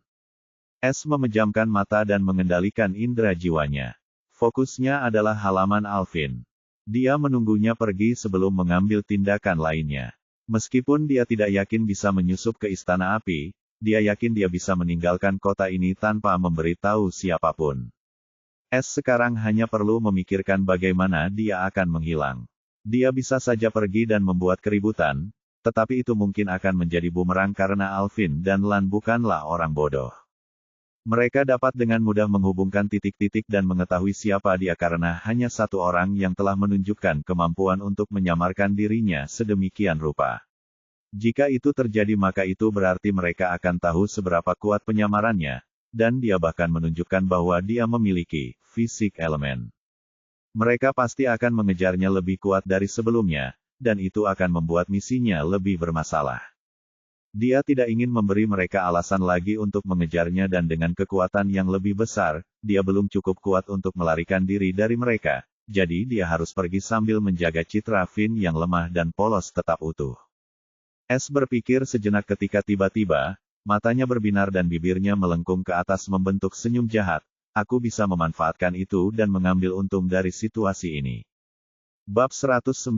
S memejamkan mata dan mengendalikan indera jiwanya. Fokusnya adalah halaman Alvin. Dia menunggunya pergi sebelum mengambil tindakan lainnya. Meskipun dia tidak yakin bisa menyusup ke Istana Api, dia yakin dia bisa meninggalkan kota ini tanpa memberitahu siapapun. S sekarang hanya perlu memikirkan bagaimana dia akan menghilang. Dia bisa saja pergi dan membuat keributan, tetapi itu mungkin akan menjadi bumerang karena Alvin dan Lan bukanlah orang bodoh. Mereka dapat dengan mudah menghubungkan titik-titik dan mengetahui siapa dia karena hanya satu orang yang telah menunjukkan kemampuan untuk menyamarkan dirinya sedemikian rupa. Jika itu terjadi maka itu berarti mereka akan tahu seberapa kuat penyamarannya, dan dia bahkan menunjukkan bahwa dia memiliki fisik elemen. Mereka pasti akan mengejarnya lebih kuat dari sebelumnya, dan itu akan membuat misinya lebih bermasalah. Dia tidak ingin memberi mereka alasan lagi untuk mengejarnya dan dengan kekuatan yang lebih besar, dia belum cukup kuat untuk melarikan diri dari mereka, jadi dia harus pergi sambil menjaga citra Finn yang lemah dan polos tetap utuh. S berpikir sejenak ketika tiba-tiba, matanya berbinar dan bibirnya melengkung ke atas membentuk senyum jahat. Aku bisa memanfaatkan itu dan mengambil untung dari situasi ini. Bab 196.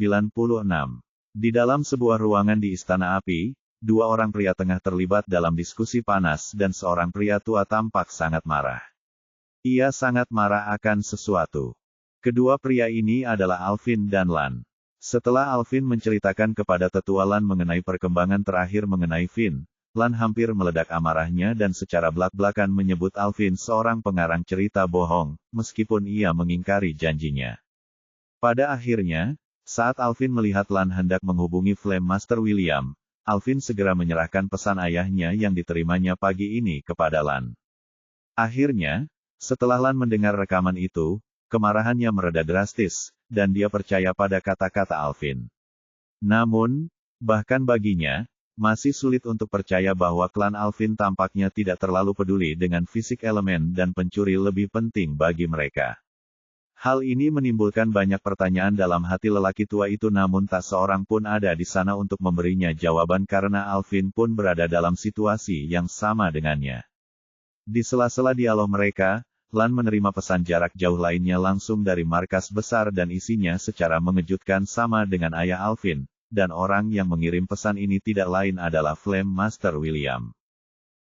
Di dalam sebuah ruangan di Istana Api, dua orang pria tengah terlibat dalam diskusi panas dan seorang pria tua tampak sangat marah. Ia sangat marah akan sesuatu. Kedua pria ini adalah Alvin dan Lan. Setelah Alvin menceritakan kepada tetua Lan mengenai perkembangan terakhir mengenai Finn, Lan hampir meledak amarahnya dan secara belak-belakan menyebut Alvin seorang pengarang cerita bohong, meskipun ia mengingkari janjinya. Pada akhirnya, saat Alvin melihat Lan hendak menghubungi Flame Master William, Alvin segera menyerahkan pesan ayahnya yang diterimanya pagi ini kepada Lan. Akhirnya, setelah Lan mendengar rekaman itu, kemarahannya mereda drastis, dan dia percaya pada kata-kata Alvin. Namun, bahkan baginya, masih sulit untuk percaya bahwa klan Alvin tampaknya tidak terlalu peduli dengan fisik elemen dan pencuri lebih penting bagi mereka. Hal ini menimbulkan banyak pertanyaan dalam hati lelaki tua itu namun tak seorang pun ada di sana untuk memberinya jawaban karena Alvin pun berada dalam situasi yang sama dengannya. Di sela-sela dialog mereka, Lan menerima pesan jarak jauh lainnya langsung dari markas besar dan isinya secara mengejutkan sama dengan ayah Alvin, dan orang yang mengirim pesan ini tidak lain adalah Flame Master William.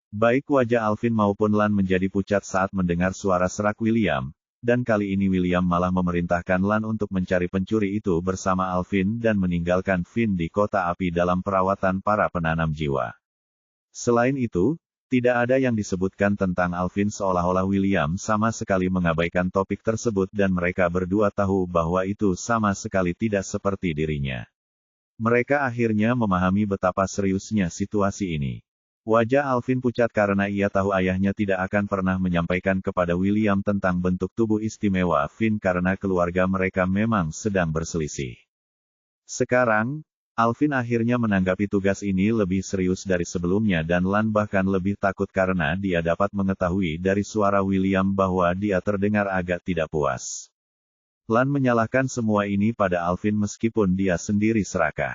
Baik wajah Alvin maupun Lan menjadi pucat saat mendengar suara serak William. Dan kali ini William malah memerintahkan Lan untuk mencari pencuri itu bersama Alvin dan meninggalkan Finn di kota api dalam perawatan para penanam jiwa. Selain itu, tidak ada yang disebutkan tentang Alvin seolah-olah William sama sekali mengabaikan topik tersebut dan mereka berdua tahu bahwa itu sama sekali tidak seperti dirinya. Mereka akhirnya memahami betapa seriusnya situasi ini. Wajah Alvin pucat karena ia tahu ayahnya tidak akan pernah menyampaikan kepada William tentang bentuk tubuh istimewa Finn karena keluarga mereka memang sedang berselisih. Sekarang, Alvin akhirnya menanggapi tugas ini lebih serius dari sebelumnya dan Lan bahkan lebih takut karena dia dapat mengetahui dari suara William bahwa dia terdengar agak tidak puas. Lan menyalahkan semua ini pada Alvin meskipun dia sendiri serakah.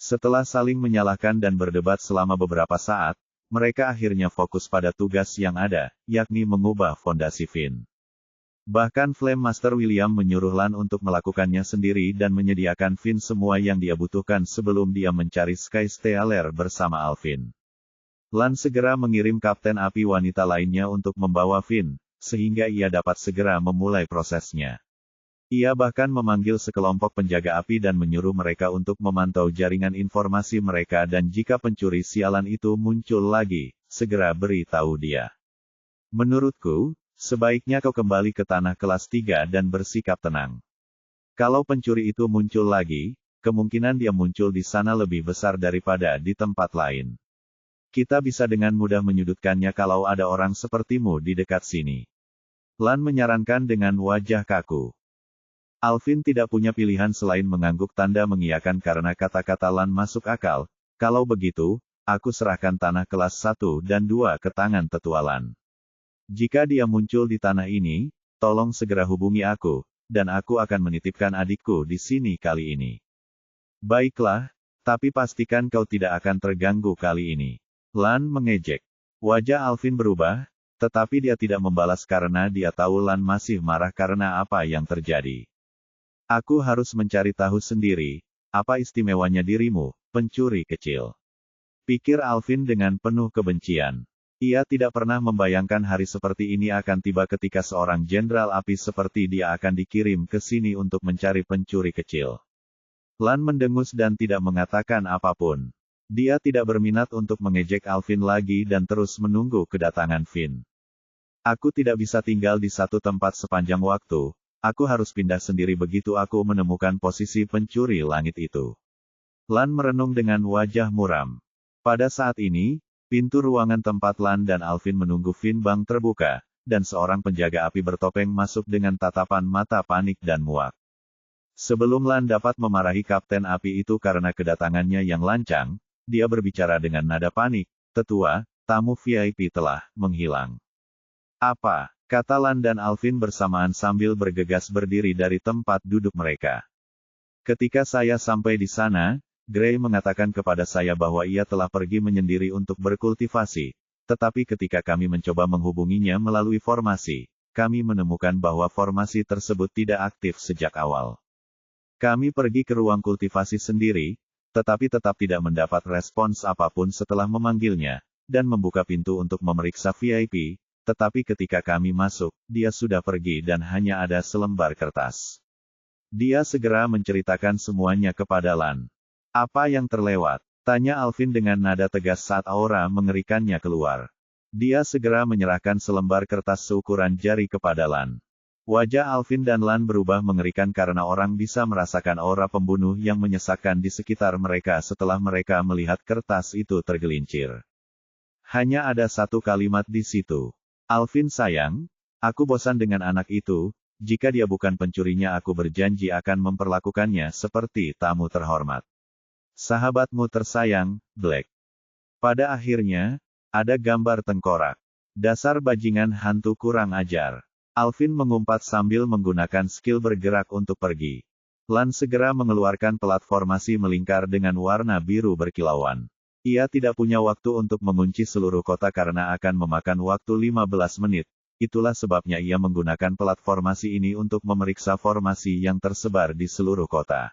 Setelah saling menyalahkan dan berdebat selama beberapa saat, mereka akhirnya fokus pada tugas yang ada, yakni mengubah fondasi Finn. Bahkan Flame Master William menyuruh Lan untuk melakukannya sendiri dan menyediakan Finn semua yang dia butuhkan sebelum dia mencari Sky Stealer bersama Alvin. Lan segera mengirim Kapten Api wanita lainnya untuk membawa Finn, sehingga ia dapat segera memulai prosesnya. Ia bahkan memanggil sekelompok penjaga api dan menyuruh mereka untuk memantau jaringan informasi mereka dan jika pencuri sialan itu muncul lagi, segera beritahu dia. Menurutku, sebaiknya kau kembali ke tanah kelas 3 dan bersikap tenang. Kalau pencuri itu muncul lagi, kemungkinan dia muncul di sana lebih besar daripada di tempat lain. Kita bisa dengan mudah menyudutkannya kalau ada orang sepertimu di dekat sini. Lan menyarankan dengan wajah kaku. Alvin tidak punya pilihan selain mengangguk tanda mengiyakan karena kata-kata Lan masuk akal. Kalau begitu, aku serahkan tanah kelas 1 dan 2 ke tangan tetua Lan. Jika dia muncul di tanah ini, tolong segera hubungi aku, dan aku akan menitipkan adikku di sini kali ini. Baiklah, tapi pastikan kau tidak akan terganggu kali ini. Lan mengejek. Wajah Alvin berubah, tetapi dia tidak membalas karena dia tahu Lan masih marah karena apa yang terjadi. Aku harus mencari tahu sendiri, apa istimewanya dirimu, pencuri kecil. Pikir Alvin dengan penuh kebencian. Ia tidak pernah membayangkan hari seperti ini akan tiba ketika seorang jenderal api seperti dia akan dikirim ke sini untuk mencari pencuri kecil. Lan mendengus dan tidak mengatakan apapun. Dia tidak berminat untuk mengejek Alvin lagi dan terus menunggu kedatangan Finn. Aku tidak bisa tinggal di satu tempat sepanjang waktu, aku harus pindah sendiri begitu aku menemukan posisi pencuri langit itu. Lan merenung dengan wajah muram. Pada saat ini, pintu ruangan tempat Lan dan Alvin menunggu Finn Bang terbuka, dan seorang penjaga api bertopeng masuk dengan tatapan mata panik dan muak. Sebelum Lan dapat memarahi Kapten Api itu karena kedatangannya yang lancang, dia berbicara dengan nada panik, "Tetua, tamu VIP telah menghilang." "Apa?" kata Lan dan Alvin bersamaan sambil bergegas berdiri dari tempat duduk mereka. "Ketika saya sampai di sana, Gray mengatakan kepada saya bahwa ia telah pergi menyendiri untuk berkultivasi, tetapi ketika kami mencoba menghubunginya melalui formasi, kami menemukan bahwa formasi tersebut tidak aktif sejak awal. Kami pergi ke ruang kultivasi sendiri, tetapi tetap tidak mendapat respons apapun setelah memanggilnya, dan membuka pintu untuk memeriksa VIP, tetapi ketika kami masuk, dia sudah pergi dan hanya ada selembar kertas." Dia segera menceritakan semuanya kepada Lan. "Apa yang terlewat?" tanya Alvin dengan nada tegas saat aura mengerikannya keluar. Dia segera menyerahkan selembar kertas seukuran jari kepada Lan. Wajah Alvin dan Lan berubah mengerikan karena orang bisa merasakan aura pembunuh yang menyesakkan di sekitar mereka setelah mereka melihat kertas itu tergelincir. Hanya ada satu kalimat di situ. "Alvin sayang, aku bosan dengan anak itu, jika dia bukan pencurinya aku berjanji akan memperlakukannya seperti tamu terhormat. Sahabatmu tersayang, Black." Pada akhirnya, ada gambar tengkorak. "Dasar bajingan hantu kurang ajar." Alvin mengumpat sambil menggunakan skill bergerak untuk pergi. Lan segera mengeluarkan pelat formasi melingkar dengan warna biru berkilauan. Ia tidak punya waktu untuk mengunci seluruh kota karena akan memakan waktu 15 menit. Itulah sebabnya ia menggunakan pelat formasi ini untuk memeriksa formasi yang tersebar di seluruh kota.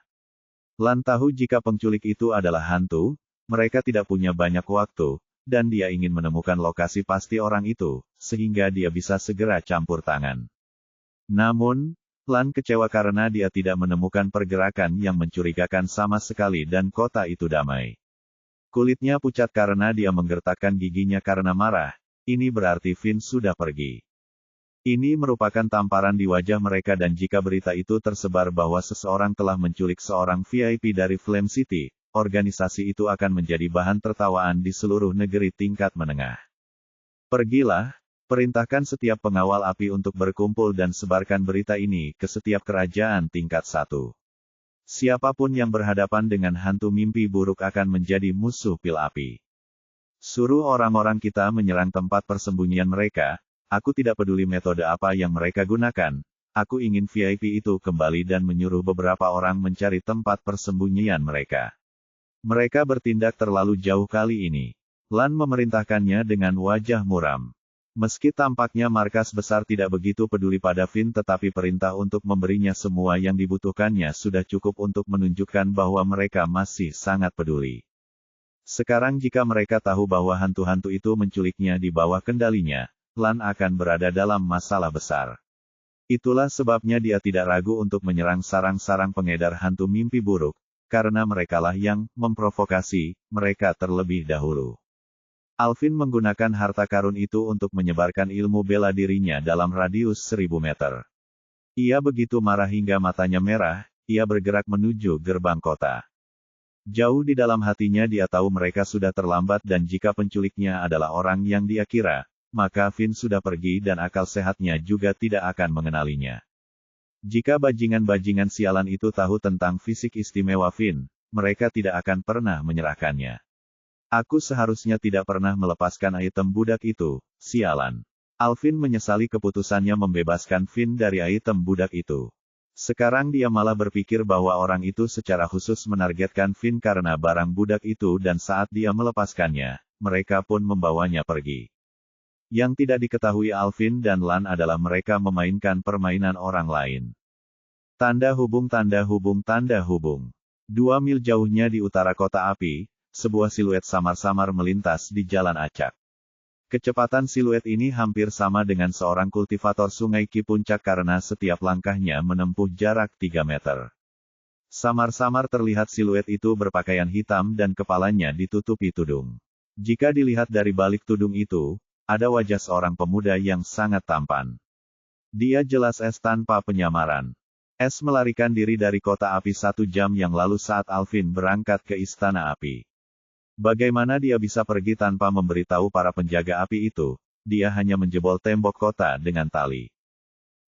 Lan tahu jika penculik itu adalah hantu, mereka tidak punya banyak waktu, dan dia ingin menemukan lokasi pasti orang itu, sehingga dia bisa segera campur tangan. Namun, Lan kecewa karena dia tidak menemukan pergerakan yang mencurigakan sama sekali dan kota itu damai. Kulitnya pucat karena dia menggertakkan giginya karena marah, ini berarti Finn sudah pergi. Ini merupakan tamparan di wajah mereka dan jika berita itu tersebar bahwa seseorang telah menculik seorang VIP dari Flame City, organisasi itu akan menjadi bahan tertawaan di seluruh negeri tingkat menengah. "Pergilah, perintahkan setiap pengawal api untuk berkumpul dan sebarkan berita ini ke setiap kerajaan tingkat 1. Siapapun yang berhadapan dengan hantu mimpi buruk akan menjadi musuh pil api. Suruh orang-orang kita menyerang tempat persembunyian mereka, aku tidak peduli metode apa yang mereka gunakan, aku ingin VIP itu kembali dan menyuruh beberapa orang mencari tempat persembunyian mereka. Mereka bertindak terlalu jauh kali ini." Lan memerintahkannya dengan wajah muram. Meski tampaknya markas besar tidak begitu peduli pada Finn tetapi perintah untuk memberinya semua yang dibutuhkannya sudah cukup untuk menunjukkan bahwa mereka masih sangat peduli. Sekarang jika mereka tahu bahwa hantu-hantu itu menculiknya di bawah kendalinya, Lan akan berada dalam masalah besar. Itulah sebabnya dia tidak ragu untuk menyerang sarang-sarang pengedar hantu mimpi buruk, karena merekalah yang memprovokasi mereka terlebih dahulu. Alvin menggunakan harta karun itu untuk menyebarkan ilmu bela dirinya dalam radius 1000 meter. Ia begitu marah hingga matanya merah, ia bergerak menuju gerbang kota. Jauh di dalam hatinya dia tahu mereka sudah terlambat dan jika penculiknya adalah orang yang dia kira, maka Finn sudah pergi dan akal sehatnya juga tidak akan mengenalinya. Jika bajingan-bajingan sialan itu tahu tentang fisik istimewa Finn, mereka tidak akan pernah menyerahkannya. Aku seharusnya tidak pernah melepaskan item budak itu, sialan. Alvin menyesali keputusannya membebaskan Finn dari item budak itu. Sekarang dia malah berpikir bahwa orang itu secara khusus menargetkan Finn karena barang budak itu dan saat dia melepaskannya, mereka pun membawanya pergi. Yang tidak diketahui Alvin dan Lan adalah mereka memainkan permainan orang lain. Tanda hubung tanda hubung tanda hubung. 2 mil jauhnya di utara kota api, sebuah siluet samar-samar melintas di jalan acak. Kecepatan siluet ini hampir sama dengan seorang kultivator sungai Ki Puncak karena setiap langkahnya menempuh jarak 3 meter. Samar-samar terlihat siluet itu berpakaian hitam dan kepalanya ditutupi tudung. Jika dilihat dari balik tudung itu, ada wajah seorang pemuda yang sangat tampan. Dia jelas S tanpa penyamaran. S melarikan diri dari kota api 1 jam yang lalu saat Alvin berangkat ke istana api. Bagaimana dia bisa pergi tanpa memberitahu para penjaga api itu? Dia hanya menjebol tembok kota dengan tali.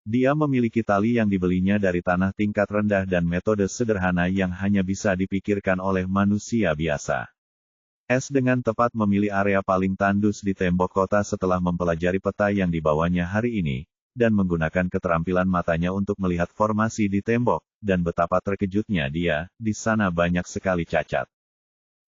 Dia memiliki tali yang dibelinya dari tanah tingkat rendah dan metode sederhana yang hanya bisa dipikirkan oleh manusia biasa. S dengan tepat memilih area paling tandus di tembok kota setelah mempelajari peta yang dibawanya hari ini, dan menggunakan keterampilan matanya untuk melihat formasi di tembok, dan betapa terkejutnya dia, di sana banyak sekali cacat.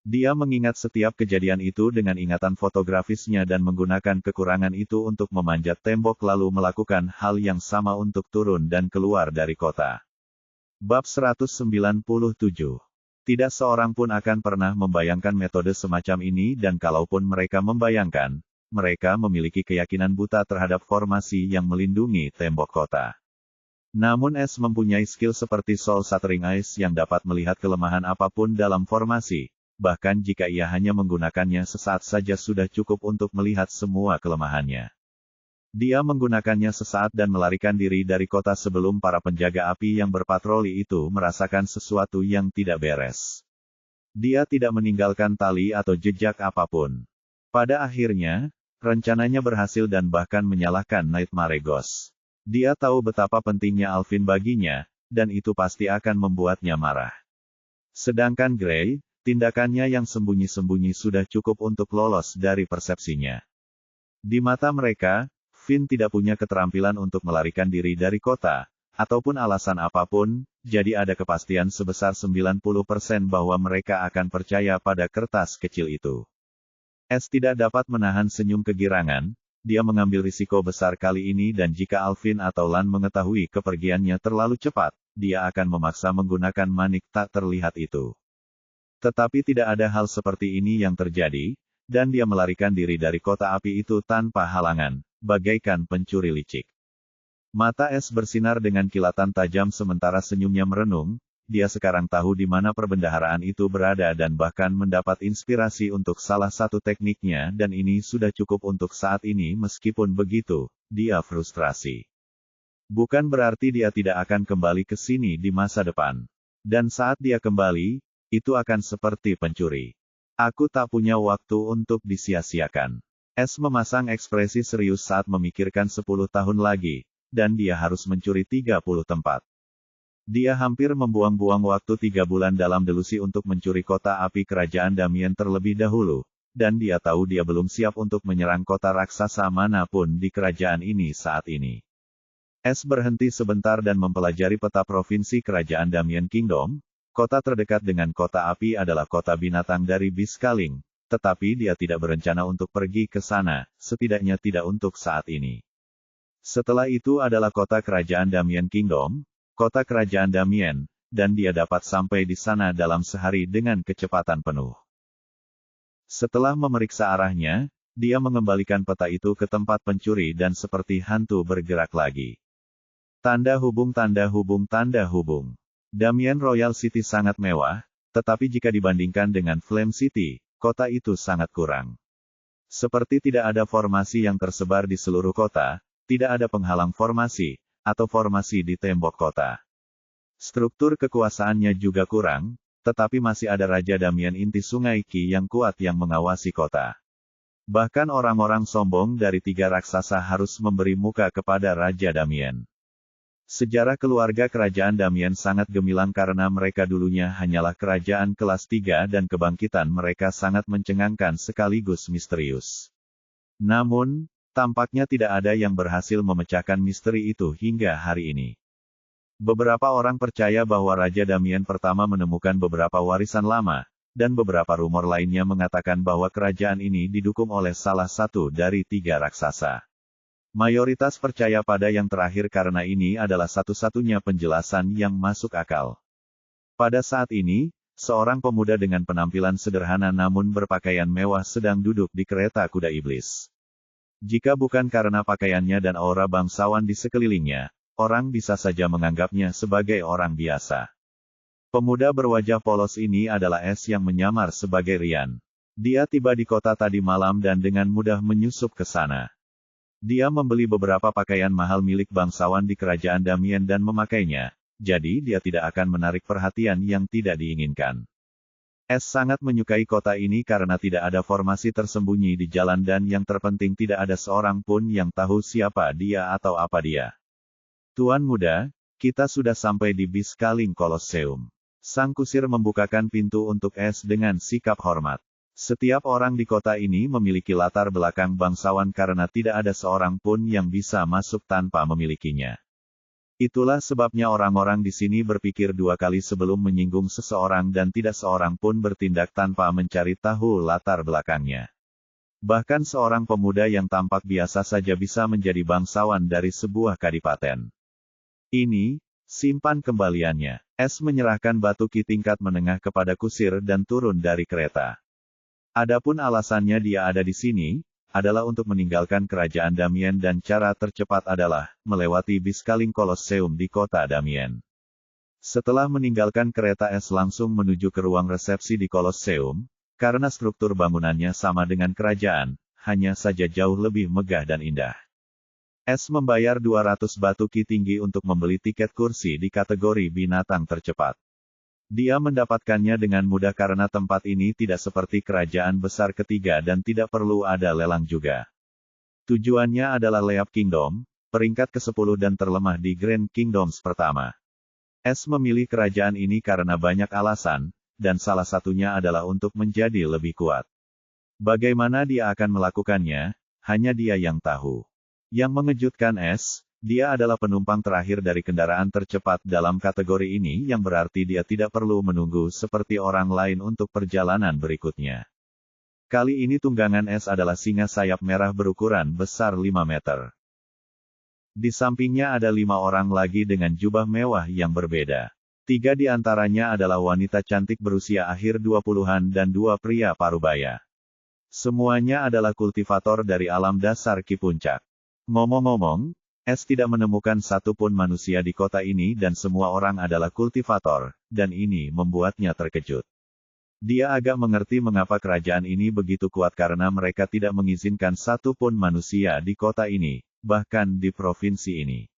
Dia mengingat setiap kejadian itu dengan ingatan fotografisnya dan menggunakan kekurangan itu untuk memanjat tembok lalu melakukan hal yang sama untuk turun dan keluar dari kota. Bab 197. Tidak seorang pun akan pernah membayangkan metode semacam ini dan kalaupun mereka membayangkan, mereka memiliki keyakinan buta terhadap formasi yang melindungi tembok kota. Namun S mempunyai skill seperti Soul Shattering Eyes yang dapat melihat kelemahan apapun dalam formasi. Bahkan jika ia hanya menggunakannya sesaat saja sudah cukup untuk melihat semua kelemahannya. Dia menggunakannya sesaat dan melarikan diri dari kota sebelum para penjaga api yang berpatroli itu merasakan sesuatu yang tidak beres. Dia tidak meninggalkan tali atau jejak apapun. Pada akhirnya, rencananya berhasil dan bahkan menyalahkan Nightmare Ghost. Dia tahu betapa pentingnya Alvin baginya, dan itu pasti akan membuatnya marah. Sedangkan Gray, tindakannya yang sembunyi-sembunyi sudah cukup untuk lolos dari persepsinya. Di mata mereka, Finn tidak punya keterampilan untuk melarikan diri dari kota, ataupun alasan apapun, jadi ada kepastian sebesar 90% bahwa mereka akan percaya pada kertas kecil itu. S tidak dapat menahan senyum kegirangan, dia mengambil risiko besar kali ini dan jika Alvin atau Lan mengetahui kepergiannya terlalu cepat, dia akan memaksa menggunakan manik tak terlihat itu. Tetapi tidak ada hal seperti ini yang terjadi, dan dia melarikan diri dari kota api itu tanpa halangan, bagaikan pencuri licik. Mata S bersinar dengan kilatan tajam sementara senyumnya merenung, dia sekarang tahu di mana perbendaharaan itu berada dan bahkan mendapat inspirasi untuk salah satu tekniknya dan ini sudah cukup untuk saat ini meskipun begitu, dia frustrasi. Bukan berarti dia tidak akan kembali ke sini di masa depan. Dan saat dia kembali, itu akan seperti pencuri. Aku tak punya waktu untuk disia-siakan. S memasang ekspresi serius saat memikirkan 10 tahun lagi, dan dia harus mencuri 30 tempat. Dia hampir membuang-buang waktu 3 bulan dalam delusi untuk mencuri kota api kerajaan Damien terlebih dahulu, dan dia tahu dia belum siap untuk menyerang kota raksasa manapun di kerajaan ini saat ini. S berhenti sebentar dan mempelajari peta provinsi kerajaan Damien Kingdom. Kota terdekat dengan kota api adalah kota binatang dari Biskaling, tetapi dia tidak berencana untuk pergi ke sana, setidaknya tidak untuk saat ini. Setelah itu adalah kota kerajaan Damien Kingdom, kota kerajaan Damien, dan dia dapat sampai di sana dalam sehari dengan kecepatan penuh. Setelah memeriksa arahnya, dia mengembalikan peta itu ke tempat pencuri dan seperti hantu bergerak lagi. Tanda hubung tanda hubung tanda hubung. Damien Royal City sangat mewah, tetapi jika dibandingkan dengan Flame City, kota itu sangat kurang. Seperti tidak ada formasi yang tersebar di seluruh kota, tidak ada penghalang formasi, atau formasi di tembok kota. Struktur kekuasaannya juga kurang, tetapi masih ada Raja Damien inti Sungai Ki yang kuat yang mengawasi kota. Bahkan orang-orang sombong dari 3 raksasa harus memberi muka kepada Raja Damien. Sejarah keluarga kerajaan Damien sangat gemilang karena mereka dulunya hanyalah kerajaan kelas 3 dan kebangkitan mereka sangat mencengangkan sekaligus misterius. Namun, tampaknya tidak ada yang berhasil memecahkan misteri itu hingga hari ini. Beberapa orang percaya bahwa Raja Damien pertama menemukan beberapa warisan lama, dan beberapa rumor lainnya mengatakan bahwa kerajaan ini didukung oleh salah satu dari 3 raksasa. Mayoritas percaya pada yang terakhir karena ini adalah satu-satunya penjelasan yang masuk akal. Pada saat ini, seorang pemuda dengan penampilan sederhana namun berpakaian mewah sedang duduk di kereta kuda iblis. Jika bukan karena pakaiannya dan aura bangsawan di sekelilingnya, orang bisa saja menganggapnya sebagai orang biasa. Pemuda berwajah polos ini adalah S yang menyamar sebagai Rian. Dia tiba di kota tadi malam dan dengan mudah menyusup ke sana. Dia membeli beberapa pakaian mahal milik bangsawan di kerajaan Damien dan memakainya, jadi dia tidak akan menarik perhatian yang tidak diinginkan. S sangat menyukai kota ini karena tidak ada formasi tersembunyi di jalan dan yang terpenting tidak ada seorang pun yang tahu siapa dia atau apa dia. Tuan muda, kita sudah sampai di Biscaling Colosseum. Sang kusir membukakan pintu untuk S dengan sikap hormat. Setiap orang di kota ini memiliki latar belakang bangsawan karena tidak ada seorang pun yang bisa masuk tanpa memilikinya. Itulah sebabnya orang-orang di sini berpikir 2 kali sebelum menyinggung seseorang dan tidak seorang pun bertindak tanpa mencari tahu latar belakangnya. Bahkan seorang pemuda yang tampak biasa saja bisa menjadi bangsawan dari sebuah kadipaten. Ini, simpan kembaliannya. S menyerahkan batu ki tingkat menengah kepada kusir dan turun dari kereta. Adapun alasannya dia ada di sini, adalah untuk meninggalkan kerajaan Damien dan cara tercepat adalah, melewati Biscaling Colosseum di kota Damien. Setelah meninggalkan kereta S langsung menuju ke ruang resepsi di Colosseum, karena struktur bangunannya sama dengan kerajaan, hanya saja jauh lebih megah dan indah. S membayar 200 batu ki tinggi untuk membeli tiket kursi di kategori binatang tercepat. Dia mendapatkannya dengan mudah karena tempat ini tidak seperti kerajaan besar ketiga dan tidak perlu ada lelang juga. Tujuannya adalah Leap Kingdom, peringkat ke-10 dan terlemah di Grand Kingdoms pertama. S memilih kerajaan ini karena banyak alasan, dan salah satunya adalah untuk menjadi lebih kuat. Bagaimana dia akan melakukannya, hanya dia yang tahu. Yang mengejutkan S, dia adalah penumpang terakhir dari kendaraan tercepat dalam kategori ini yang berarti dia tidak perlu menunggu seperti orang lain untuk perjalanan berikutnya. Kali ini tunggangan S adalah singa sayap merah berukuran besar 5 meter. Di sampingnya ada 5 orang lagi dengan jubah mewah yang berbeda. 3 di antaranya adalah wanita cantik berusia akhir 20-an dan 2 pria parubaya. Semuanya adalah kultivator dari alam dasar Ki Puncak. Ngomong-ngomong, S tidak menemukan satupun manusia di kota ini dan semua orang adalah kultivator, dan ini membuatnya terkejut. Dia agak mengerti mengapa kerajaan ini begitu kuat karena mereka tidak mengizinkan satupun manusia di kota ini, bahkan di provinsi ini.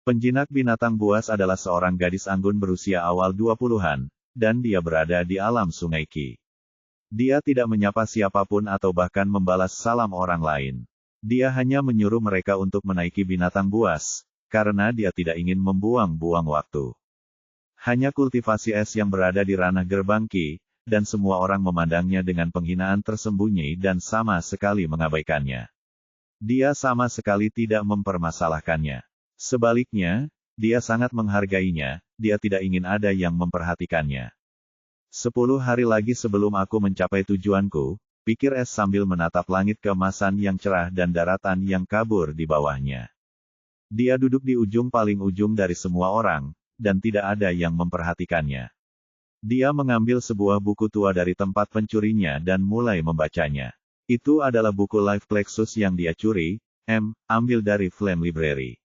Penjinak binatang buas adalah seorang gadis anggun berusia awal 20-an, dan dia berada di alam Sungai Qi. Dia tidak menyapa siapapun atau bahkan membalas salam orang lain. Dia hanya menyuruh mereka untuk menaiki binatang buas, karena dia tidak ingin membuang-buang waktu. Hanya kultivasi es yang berada di ranah gerbang Qi, dan semua orang memandangnya dengan penghinaan tersembunyi dan sama sekali mengabaikannya. Dia sama sekali tidak mempermasalahkannya. Sebaliknya, dia sangat menghargainya, dia tidak ingin ada yang memperhatikannya. 10 hari lagi sebelum aku mencapai tujuanku, pikir Es sambil menatap langit keemasan yang cerah dan daratan yang kabur di bawahnya. Dia duduk di ujung paling ujung dari semua orang, dan tidak ada yang memperhatikannya. Dia mengambil sebuah buku tua dari tempat pencurinya dan mulai membacanya. Itu adalah buku Life Plexus yang dia curi, ambil dari Flame Library.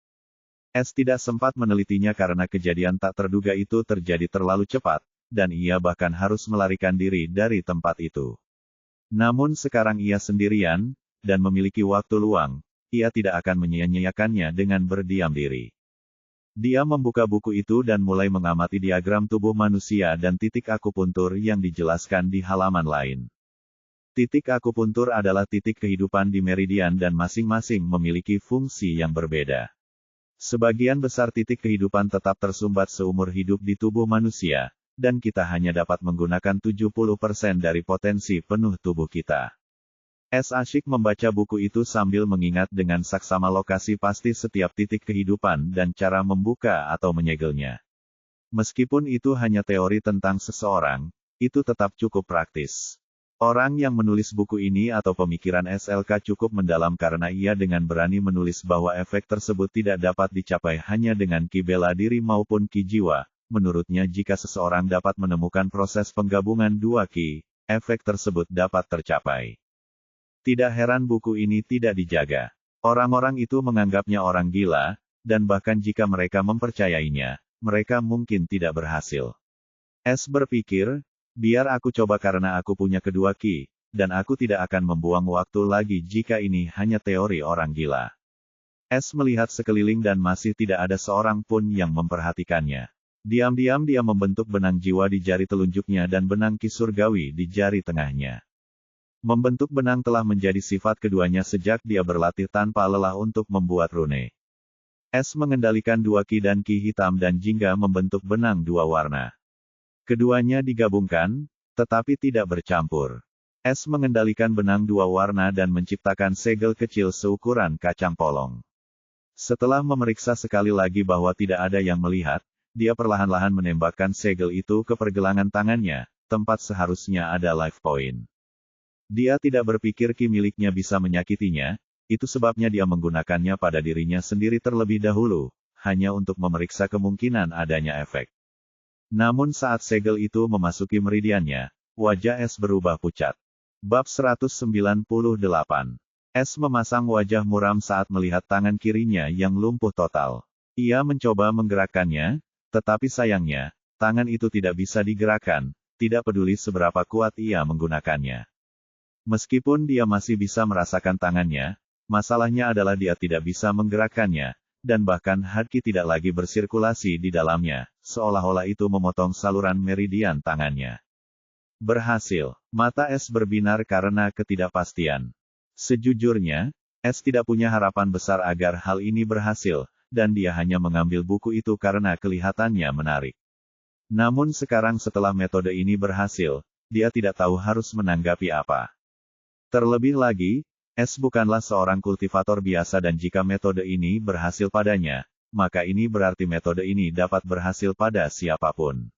Es tidak sempat menelitinya karena kejadian tak terduga itu terjadi terlalu cepat, dan ia bahkan harus melarikan diri dari tempat itu. Namun sekarang ia sendirian, dan memiliki waktu luang, ia tidak akan menyia-nyiakannya dengan berdiam diri. Dia membuka buku itu dan mulai mengamati diagram tubuh manusia dan titik akupuntur yang dijelaskan di halaman lain. Titik akupuntur adalah titik kehidupan di meridian dan masing-masing memiliki fungsi yang berbeda. Sebagian besar titik kehidupan tetap tersumbat seumur hidup di tubuh manusia, dan kita hanya dapat menggunakan 70% dari potensi penuh tubuh kita. S asyik membaca buku itu sambil mengingat dengan saksama lokasi pasti setiap titik kehidupan dan cara membuka atau menyegelnya. Meskipun itu hanya teori tentang seseorang, itu tetap cukup praktis. Orang yang menulis buku ini atau pemikiran SLK cukup mendalam karena ia dengan berani menulis bahwa efek tersebut tidak dapat dicapai hanya dengan ki bela diri maupun ki jiwa. Menurutnya jika seseorang dapat menemukan proses penggabungan dua ki, efek tersebut dapat tercapai. Tidak heran buku ini tidak dijaga. Orang-orang itu menganggapnya orang gila, dan bahkan jika mereka mempercayainya, mereka mungkin tidak berhasil. S berpikir, biar aku coba karena aku punya kedua ki, dan aku tidak akan membuang waktu lagi jika ini hanya teori orang gila. S melihat sekeliling dan masih tidak ada seorang pun yang memperhatikannya. Diam-diam dia membentuk benang jiwa di jari telunjuknya dan benang ki surgawi di jari tengahnya. Membentuk benang telah menjadi sifat keduanya sejak dia berlatih tanpa lelah untuk membuat rune. S mengendalikan dua ki dan ki hitam dan jingga membentuk benang dua warna. Keduanya digabungkan, tetapi tidak bercampur. S mengendalikan benang dua warna dan menciptakan segel kecil seukuran kacang polong. Setelah memeriksa sekali lagi bahwa tidak ada yang melihat, dia perlahan-lahan menembakkan segel itu ke pergelangan tangannya, tempat seharusnya ada life point. Dia tidak berpikir ki miliknya bisa menyakitinya, itu sebabnya dia menggunakannya pada dirinya sendiri terlebih dahulu, hanya untuk memeriksa kemungkinan adanya efek. Namun saat segel itu memasuki meridiannya, wajah S berubah pucat. Bab 198. S memasang wajah muram saat melihat tangan kirinya yang lumpuh total. Ia mencoba menggerakkannya, tetapi sayangnya, tangan itu tidak bisa digerakkan, tidak peduli seberapa kuat ia menggunakannya. Meskipun dia masih bisa merasakan tangannya, masalahnya adalah dia tidak bisa menggerakkannya, dan bahkan haki tidak lagi bersirkulasi di dalamnya, seolah-olah itu memotong saluran meridian tangannya. Berhasil. Mata S berbinar karena ketidakpastian. Sejujurnya, S tidak punya harapan besar agar hal ini berhasil, dan dia hanya mengambil buku itu karena kelihatannya menarik. Namun sekarang setelah metode ini berhasil, dia tidak tahu harus menanggapi apa. Terlebih lagi, S bukanlah seorang kultivator biasa dan jika metode ini berhasil padanya, maka ini berarti metode ini dapat berhasil pada siapapun.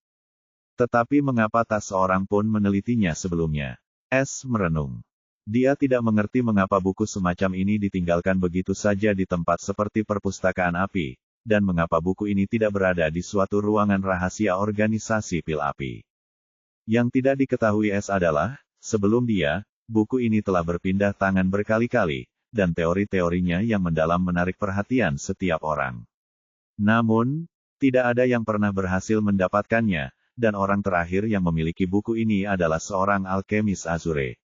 Tetapi mengapa tak seorang pun menelitinya sebelumnya? S merenung. Dia tidak mengerti mengapa buku semacam ini ditinggalkan begitu saja di tempat seperti perpustakaan api, dan mengapa buku ini tidak berada di suatu ruangan rahasia organisasi pil api. Yang tidak diketahui S adalah, sebelum dia, buku ini telah berpindah tangan berkali-kali, dan teori-teorinya yang mendalam menarik perhatian setiap orang. Namun, tidak ada yang pernah berhasil mendapatkannya, dan orang terakhir yang memiliki buku ini adalah seorang alkemis Azure.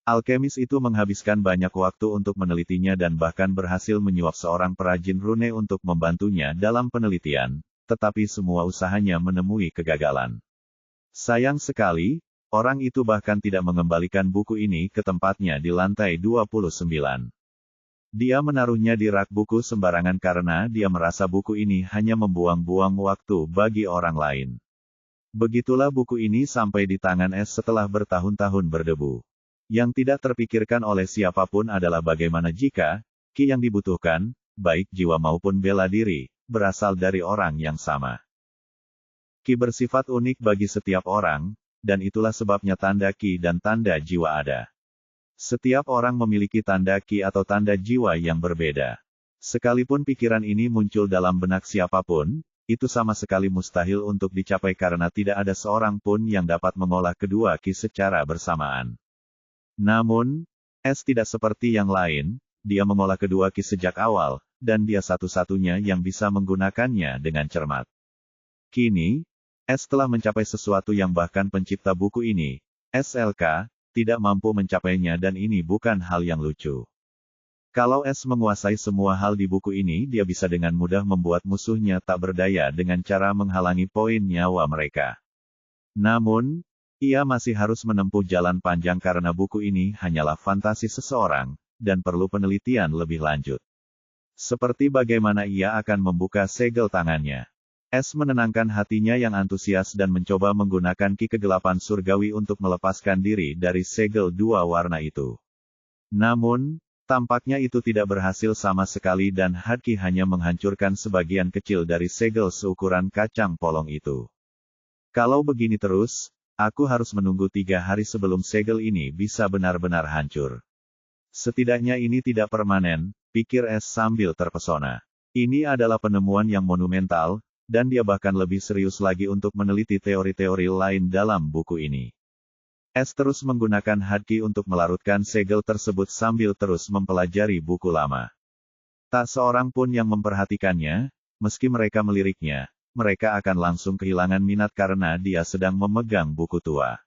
Alkemis itu menghabiskan banyak waktu untuk menelitinya dan bahkan berhasil menyuap seorang perajin rune untuk membantunya dalam penelitian, tetapi semua usahanya menemui kegagalan. Sayang sekali, orang itu bahkan tidak mengembalikan buku ini ke tempatnya di lantai 29. Dia menaruhnya di rak buku sembarangan karena dia merasa buku ini hanya membuang-buang waktu bagi orang lain. Begitulah buku ini sampai di tangan S setelah bertahun-tahun berdebu. Yang tidak terpikirkan oleh siapapun adalah bagaimana jika, ki yang dibutuhkan, baik jiwa maupun bela diri, berasal dari orang yang sama. Ki bersifat unik bagi setiap orang, dan itulah sebabnya tanda ki dan tanda jiwa ada. Setiap orang memiliki tanda ki atau tanda jiwa yang berbeda. Sekalipun pikiran ini muncul dalam benak siapapun, itu sama sekali mustahil untuk dicapai karena tidak ada seorang pun yang dapat mengolah kedua ki secara bersamaan. Namun, S tidak seperti yang lain, dia mengolah kedua ki sejak awal, dan dia satu-satunya yang bisa menggunakannya dengan cermat. Kini, S telah mencapai sesuatu yang bahkan pencipta buku ini, SLK, tidak mampu mencapainya dan ini bukan hal yang lucu. Kalau S menguasai semua hal di buku ini dia bisa dengan mudah membuat musuhnya tak berdaya dengan cara menghalangi poin nyawa mereka. Namun, ia masih harus menempuh jalan panjang karena buku ini hanyalah fantasi seseorang, dan perlu penelitian lebih lanjut. Seperti bagaimana ia akan membuka segel tangannya. S menenangkan hatinya yang antusias dan mencoba menggunakan ki kegelapan surgawi untuk melepaskan diri dari segel dua warna itu. Namun, tampaknya itu tidak berhasil sama sekali dan Hadki hanya menghancurkan sebagian kecil dari segel seukuran kacang polong itu. Kalau begini terus, aku harus menunggu 3 hari sebelum segel ini bisa benar-benar hancur. Setidaknya ini tidak permanen, pikir Es sambil terpesona. Ini adalah penemuan yang monumental, dan dia bahkan lebih serius lagi untuk meneliti teori-teori lain dalam buku ini. Es terus menggunakan Hadki untuk melarutkan segel tersebut sambil terus mempelajari buku lama. Tak seorang pun yang memperhatikannya, meski mereka meliriknya, mereka akan langsung kehilangan minat karena dia sedang memegang buku tua.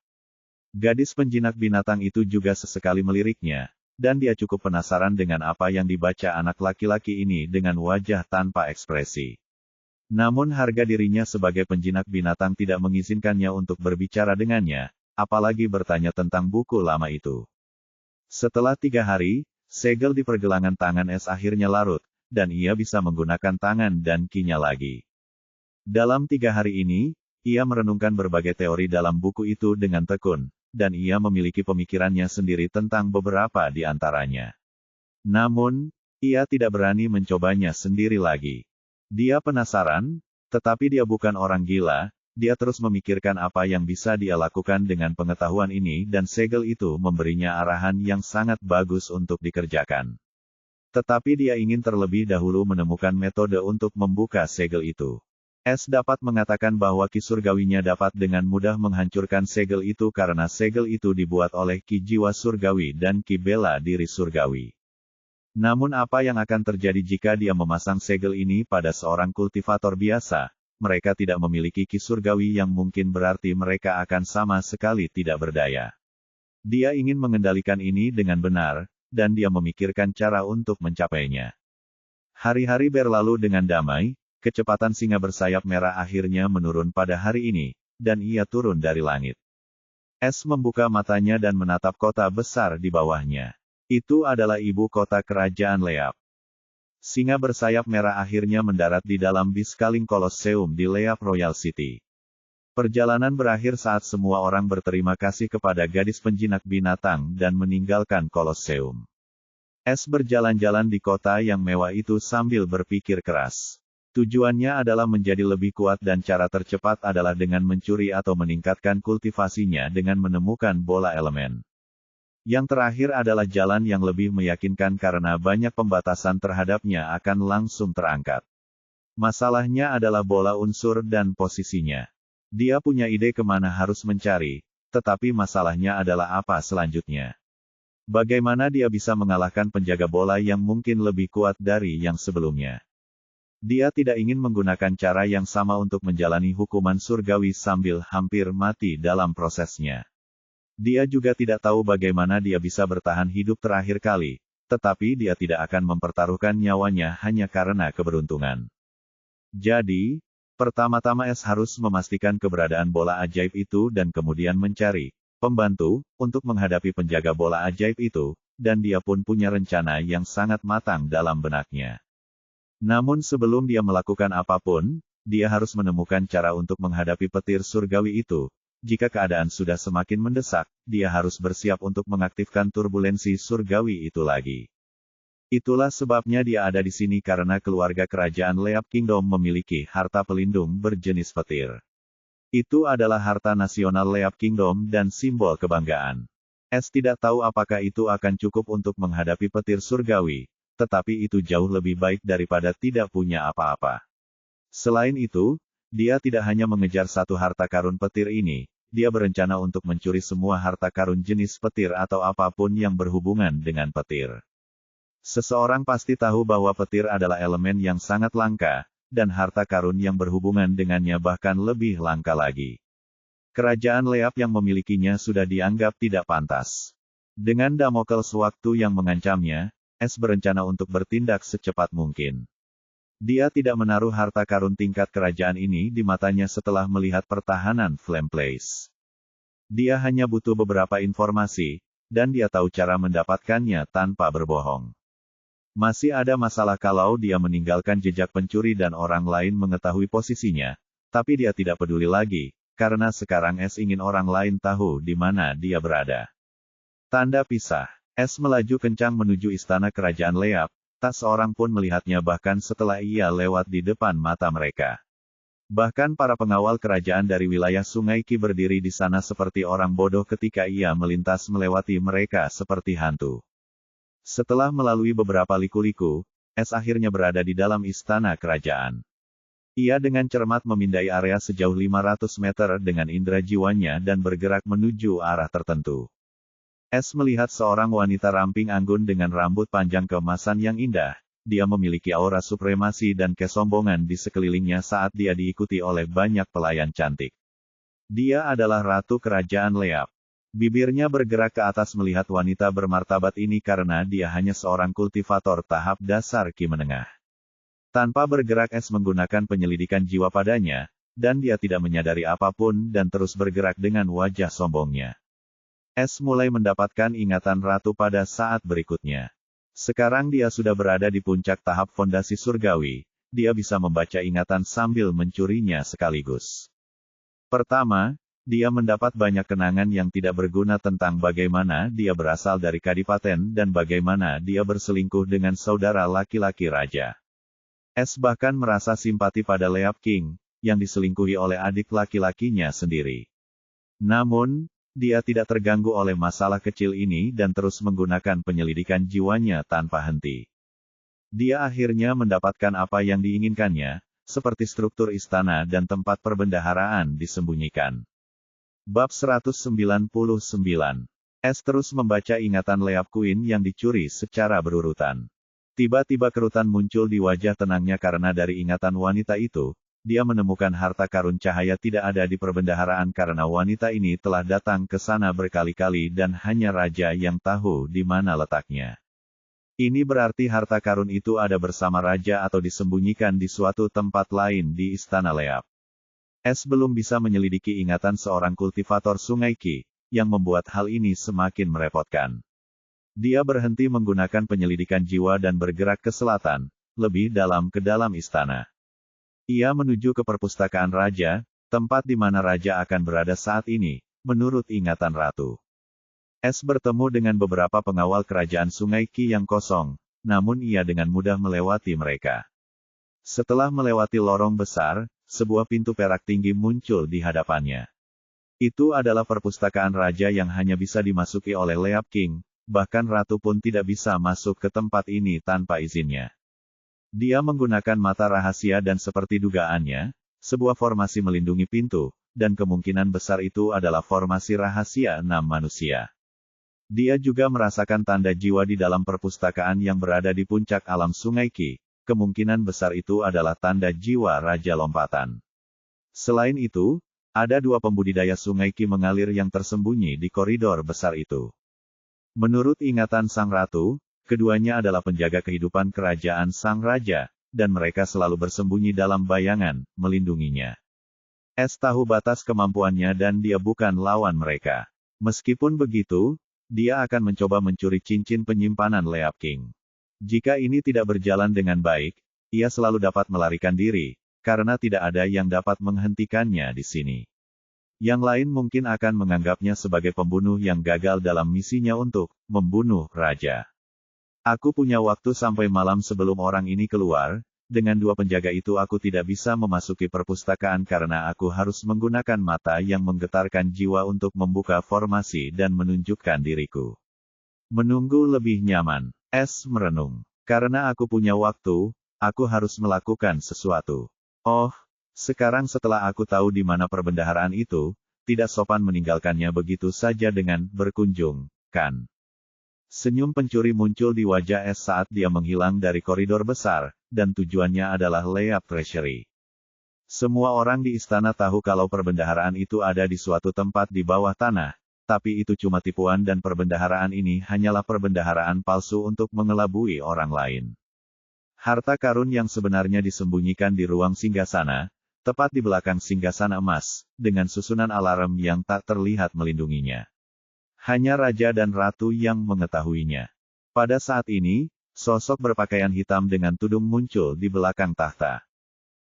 Gadis penjinak binatang itu juga sesekali meliriknya, dan dia cukup penasaran dengan apa yang dibaca anak laki-laki ini dengan wajah tanpa ekspresi. Namun harga dirinya sebagai penjinak binatang tidak mengizinkannya untuk berbicara dengannya, apalagi bertanya tentang buku lama itu. Setelah 3 hari, segel di pergelangan tangan Es akhirnya larut, dan ia bisa menggunakan tangan dan kinya lagi. Dalam 3 hari ini, ia merenungkan berbagai teori dalam buku itu dengan tekun, dan ia memiliki pemikirannya sendiri tentang beberapa di antaranya. Namun, ia tidak berani mencobanya sendiri lagi. Dia penasaran, tetapi dia bukan orang gila. Dia terus memikirkan apa yang bisa dia lakukan dengan pengetahuan ini dan segel itu memberinya arahan yang sangat bagus untuk dikerjakan. Tetapi dia ingin terlebih dahulu menemukan metode untuk membuka segel itu. Es dapat mengatakan bahwa ki surgawinya dapat dengan mudah menghancurkan segel itu karena segel itu dibuat oleh ki jiwa surgawi dan ki bela diri surgawi. Namun apa yang akan terjadi jika dia memasang segel ini pada seorang kultivator biasa? Mereka tidak memiliki ki surgawi yang mungkin berarti mereka akan sama sekali tidak berdaya. Dia ingin mengendalikan ini dengan benar, dan dia memikirkan cara untuk mencapainya. Hari-hari berlalu dengan damai, kecepatan singa bersayap merah akhirnya menurun pada hari ini, dan ia turun dari langit. Es membuka matanya dan menatap kota besar di bawahnya. Itu adalah ibu kota kerajaan Leap. Singa bersayap merah akhirnya mendarat di dalam Biskaling Colosseum di Leap Royal City. Perjalanan berakhir saat semua orang berterima kasih kepada gadis penjinak binatang dan meninggalkan Colosseum. Es berjalan-jalan di kota yang mewah itu sambil berpikir keras. Tujuannya adalah menjadi lebih kuat dan cara tercepat adalah dengan mencuri atau meningkatkan kultivasinya dengan menemukan bola elemen. Yang terakhir adalah jalan yang lebih meyakinkan karena banyak pembatasan terhadapnya akan langsung terangkat. Masalahnya adalah bola unsur dan posisinya. Dia punya ide kemana harus mencari, tetapi masalahnya adalah apa selanjutnya. Bagaimana dia bisa mengalahkan penjaga bola yang mungkin lebih kuat dari yang sebelumnya. Dia tidak ingin menggunakan cara yang sama untuk menjalani hukuman surgawi sambil hampir mati dalam prosesnya. Dia juga tidak tahu bagaimana dia bisa bertahan hidup terakhir kali, tetapi dia tidak akan mempertaruhkan nyawanya hanya karena keberuntungan. Jadi, pertama-tama Es harus memastikan keberadaan bola ajaib itu dan kemudian mencari pembantu untuk menghadapi penjaga bola ajaib itu, dan dia pun punya rencana yang sangat matang dalam benaknya. Namun sebelum dia melakukan apapun, dia harus menemukan cara untuk menghadapi petir surgawi itu. Jika keadaan sudah semakin mendesak, dia harus bersiap untuk mengaktifkan turbulensi surgawi itu lagi. Itulah sebabnya dia ada di sini karena keluarga kerajaan Leap Kingdom memiliki harta pelindung berjenis petir. Itu adalah harta nasional Leap Kingdom dan simbol kebanggaan. Es tidak tahu apakah itu akan cukup untuk menghadapi petir surgawi, tetapi itu jauh lebih baik daripada tidak punya apa-apa. Selain itu, dia tidak hanya mengejar satu harta karun petir ini, dia berencana untuk mencuri semua harta karun jenis petir atau apapun yang berhubungan dengan petir. Seseorang pasti tahu bahwa petir adalah elemen yang sangat langka, dan harta karun yang berhubungan dengannya bahkan lebih langka lagi. Kerajaan Leap yang memilikinya sudah dianggap tidak pantas. Dengan Damokles waktu yang mengancamnya, Es berencana untuk bertindak secepat mungkin. Dia tidak menaruh harta karun tingkat kerajaan ini di matanya setelah melihat pertahanan Flame Place. Dia hanya butuh beberapa informasi, dan dia tahu cara mendapatkannya tanpa berbohong. Masih ada masalah kalau dia meninggalkan jejak pencuri dan orang lain mengetahui posisinya, tapi dia tidak peduli lagi, karena sekarang Es ingin orang lain tahu di mana dia berada. Tanda pisah. Es melaju kencang menuju istana kerajaan Leap, tak seorang pun melihatnya bahkan setelah ia lewat di depan mata mereka. Bahkan para pengawal kerajaan dari wilayah Sungai Qi berdiri di sana seperti orang bodoh ketika ia melintas melewati mereka seperti hantu. Setelah melalui beberapa liku-liku, Es akhirnya berada di dalam istana kerajaan. Ia dengan cermat memindai area sejauh 500 meter dengan indera jiwanya dan bergerak menuju arah tertentu. Es melihat seorang wanita ramping anggun dengan rambut panjang keemasan yang indah. Dia memiliki aura supremasi dan kesombongan di sekelilingnya saat dia diikuti oleh banyak pelayan cantik. Dia adalah Ratu Kerajaan Leap. Bibirnya bergerak ke atas melihat wanita bermartabat ini karena dia hanya seorang kultivator tahap dasar Qi menengah. Tanpa bergerak Es menggunakan penyelidikan jiwa padanya, dan dia tidak menyadari apapun dan terus bergerak dengan wajah sombongnya. Es mulai mendapatkan ingatan ratu pada saat berikutnya. Sekarang dia sudah berada di puncak tahap fondasi surgawi, dia bisa membaca ingatan sambil mencurinya sekaligus. Pertama, dia mendapat banyak kenangan yang tidak berguna tentang bagaimana dia berasal dari Kadipaten dan bagaimana dia berselingkuh dengan saudara laki-laki raja. Es bahkan merasa simpati pada Leap King, yang diselingkuhi oleh adik laki-lakinya sendiri. Namun, dia tidak terganggu oleh masalah kecil ini dan terus menggunakan penyelidikan jiwanya tanpa henti. Dia akhirnya mendapatkan apa yang diinginkannya, seperti struktur istana dan tempat perbendaharaan disembunyikan. Bab 199. Es terus membaca ingatan Leap Queen yang dicuri secara berurutan. Tiba-tiba kerutan muncul di wajah tenangnya karena dari ingatan wanita itu, dia menemukan harta karun cahaya tidak ada di perbendaharaan karena wanita ini telah datang ke sana berkali-kali dan hanya raja yang tahu di mana letaknya. Ini berarti harta karun itu ada bersama raja atau disembunyikan di suatu tempat lain di Istana Leap. Es belum bisa menyelidiki ingatan seorang kultivator Sungai Qi, yang membuat hal ini semakin merepotkan. Dia berhenti menggunakan penyelidikan jiwa dan bergerak ke selatan, lebih dalam ke dalam istana. Ia menuju ke perpustakaan raja, tempat di mana raja akan berada saat ini, menurut ingatan ratu. Es bertemu dengan beberapa pengawal kerajaan Sungai Qi yang kosong, namun ia dengan mudah melewati mereka. Setelah melewati lorong besar, sebuah pintu perak tinggi muncul di hadapannya. Itu adalah perpustakaan raja yang hanya bisa dimasuki oleh Leap King, bahkan ratu pun tidak bisa masuk ke tempat ini tanpa izinnya. Dia menggunakan mata rahasia dan seperti dugaannya, sebuah formasi melindungi pintu, dan kemungkinan besar itu adalah formasi rahasia 6 manusia. Dia juga merasakan tanda jiwa di dalam perpustakaan yang berada di puncak alam Sungai Qi, kemungkinan besar itu adalah tanda jiwa Raja Lompatan. Selain itu, ada 2 pembudidaya Sungai Qi mengalir yang tersembunyi di koridor besar itu. Menurut ingatan Sang Ratu, keduanya adalah penjaga kehidupan kerajaan Sang Raja, dan mereka selalu bersembunyi dalam bayangan, melindunginya. Es tahu batas kemampuannya dan dia bukan lawan mereka. Meskipun begitu, dia akan mencoba mencuri cincin penyimpanan Leap King. Jika ini tidak berjalan dengan baik, ia selalu dapat melarikan diri, karena tidak ada yang dapat menghentikannya di sini. Yang lain mungkin akan menganggapnya sebagai pembunuh yang gagal dalam misinya untuk membunuh raja. Aku punya waktu sampai malam sebelum orang ini keluar, dengan 2 penjaga itu aku tidak bisa memasuki perpustakaan karena aku harus menggunakan mata yang menggetarkan jiwa untuk membuka formasi dan menunjukkan diriku. Menunggu lebih nyaman, Es merenung. Karena aku punya waktu, aku harus melakukan sesuatu. Oh, sekarang setelah aku tahu di mana perbendaharaan itu, tidak sopan meninggalkannya begitu saja dengan berkunjung, kan? Senyum pencuri muncul di wajah Es saat dia menghilang dari koridor besar, dan tujuannya adalah Leap Treasury. Semua orang di istana tahu kalau perbendaharaan itu ada di suatu tempat di bawah tanah, tapi itu cuma tipuan dan perbendaharaan ini hanyalah perbendaharaan palsu untuk mengelabui orang lain. Harta karun yang sebenarnya disembunyikan di ruang singgasana, tepat di belakang singgasana emas, dengan susunan alarm yang tak terlihat melindunginya. Hanya raja dan ratu yang mengetahuinya. Pada saat ini, sosok berpakaian hitam dengan tudung muncul di belakang tahta.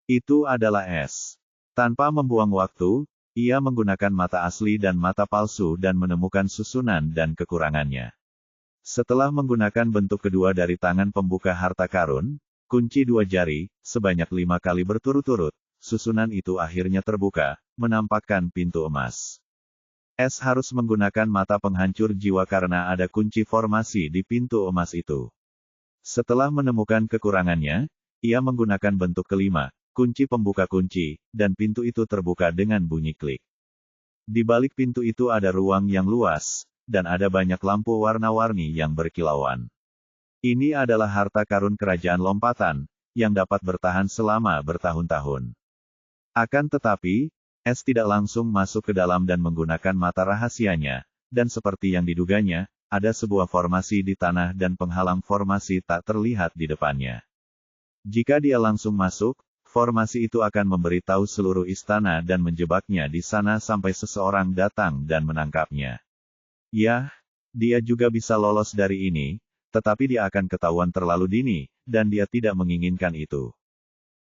Itu adalah Es. Tanpa membuang waktu, ia menggunakan mata asli dan mata palsu dan menemukan susunan dan kekurangannya. Setelah menggunakan bentuk kedua dari tangan pembuka harta karun, kunci 2 jari, sebanyak 5 kali berturut-turut, susunan itu akhirnya terbuka, menampakkan pintu emas. S harus menggunakan mata penghancur jiwa karena ada kunci formasi di pintu emas itu. Setelah menemukan kekurangannya, ia menggunakan bentuk kelima, kunci pembuka kunci, dan pintu itu terbuka dengan bunyi klik. Di balik pintu itu ada ruang yang luas, dan ada banyak lampu warna-warni yang berkilauan. Ini adalah harta karun kerajaan lompatan, yang dapat bertahan selama bertahun-tahun. Akan tetapi, S tidak langsung masuk ke dalam dan menggunakan mata rahasianya, dan seperti yang diduganya, ada sebuah formasi di tanah dan penghalang formasi tak terlihat di depannya. Jika dia langsung masuk, formasi itu akan memberitahu seluruh istana dan menjebaknya di sana sampai seseorang datang dan menangkapnya. Ya, dia juga bisa lolos dari ini, tetapi dia akan ketahuan terlalu dini, dan dia tidak menginginkan itu.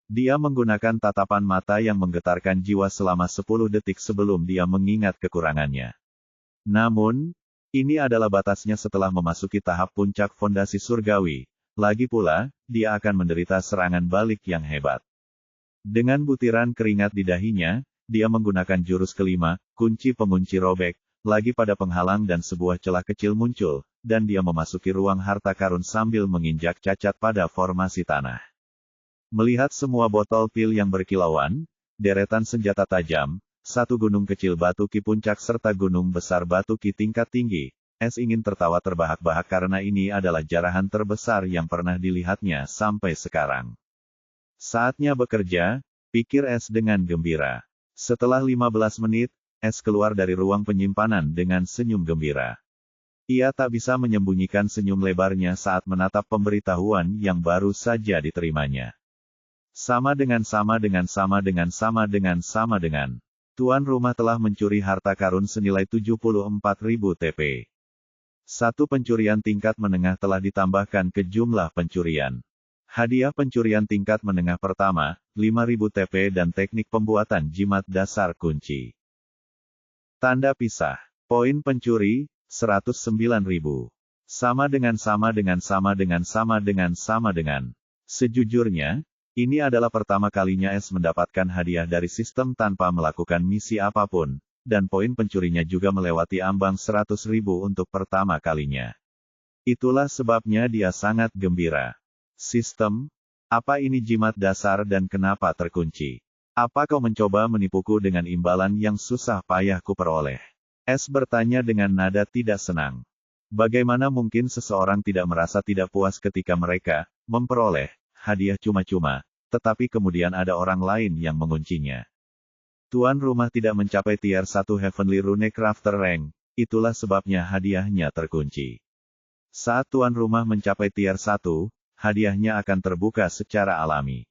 Dia menggunakan tatapan mata yang menggetarkan jiwa selama 10 detik sebelum dia mengingat kekurangannya. Namun, ini adalah batasnya setelah memasuki tahap puncak fondasi surgawi. Lagi pula, dia akan menderita serangan balik yang hebat. Dengan butiran keringat di dahinya, dia menggunakan jurus kelima, kunci pengunci robek, lagi pada penghalang dan sebuah celah kecil muncul, dan dia memasuki ruang harta karun sambil menginjak cacat pada formasi tanah. Melihat semua botol pil yang berkilauan, deretan senjata tajam, satu gunung kecil batu ki puncak serta gunung besar batu ki tingkat tinggi, S ingin tertawa terbahak-bahak karena ini adalah jarahan terbesar yang pernah dilihatnya sampai sekarang. Saatnya bekerja, pikir S dengan gembira. Setelah 15 menit, S keluar dari ruang penyimpanan dengan senyum gembira. Ia tak bisa menyembunyikan senyum lebarnya saat menatap pemberitahuan yang baru saja diterimanya. Sama dengan. Tuan rumah telah mencuri harta karun senilai 74.000 TP. Satu pencurian tingkat menengah telah ditambahkan ke jumlah pencurian. Hadiah pencurian tingkat menengah pertama, 5.000 TP dan teknik pembuatan jimat dasar kunci. Tanda pisah. Poin pencuri, 109.000. Sama dengan. Sejujurnya, ini adalah pertama kalinya S mendapatkan hadiah dari sistem tanpa melakukan misi apapun, dan poin pencurinya juga melewati ambang 100.000 untuk pertama kalinya. Itulah sebabnya dia sangat gembira. Sistem? Apa ini jimat dasar dan kenapa terkunci? Apa kau mencoba menipuku dengan imbalan yang susah payah kuperoleh? S bertanya dengan nada tidak senang. Bagaimana mungkin seseorang tidak merasa tidak puas ketika mereka memperoleh hadiah cuma-cuma, tetapi kemudian ada orang lain yang menguncinya. Tuan rumah tidak mencapai tier 1 Heavenly Rune Crafter Rank, itulah sebabnya hadiahnya terkunci. Saat tuan rumah mencapai tier 1, hadiahnya akan terbuka secara alami.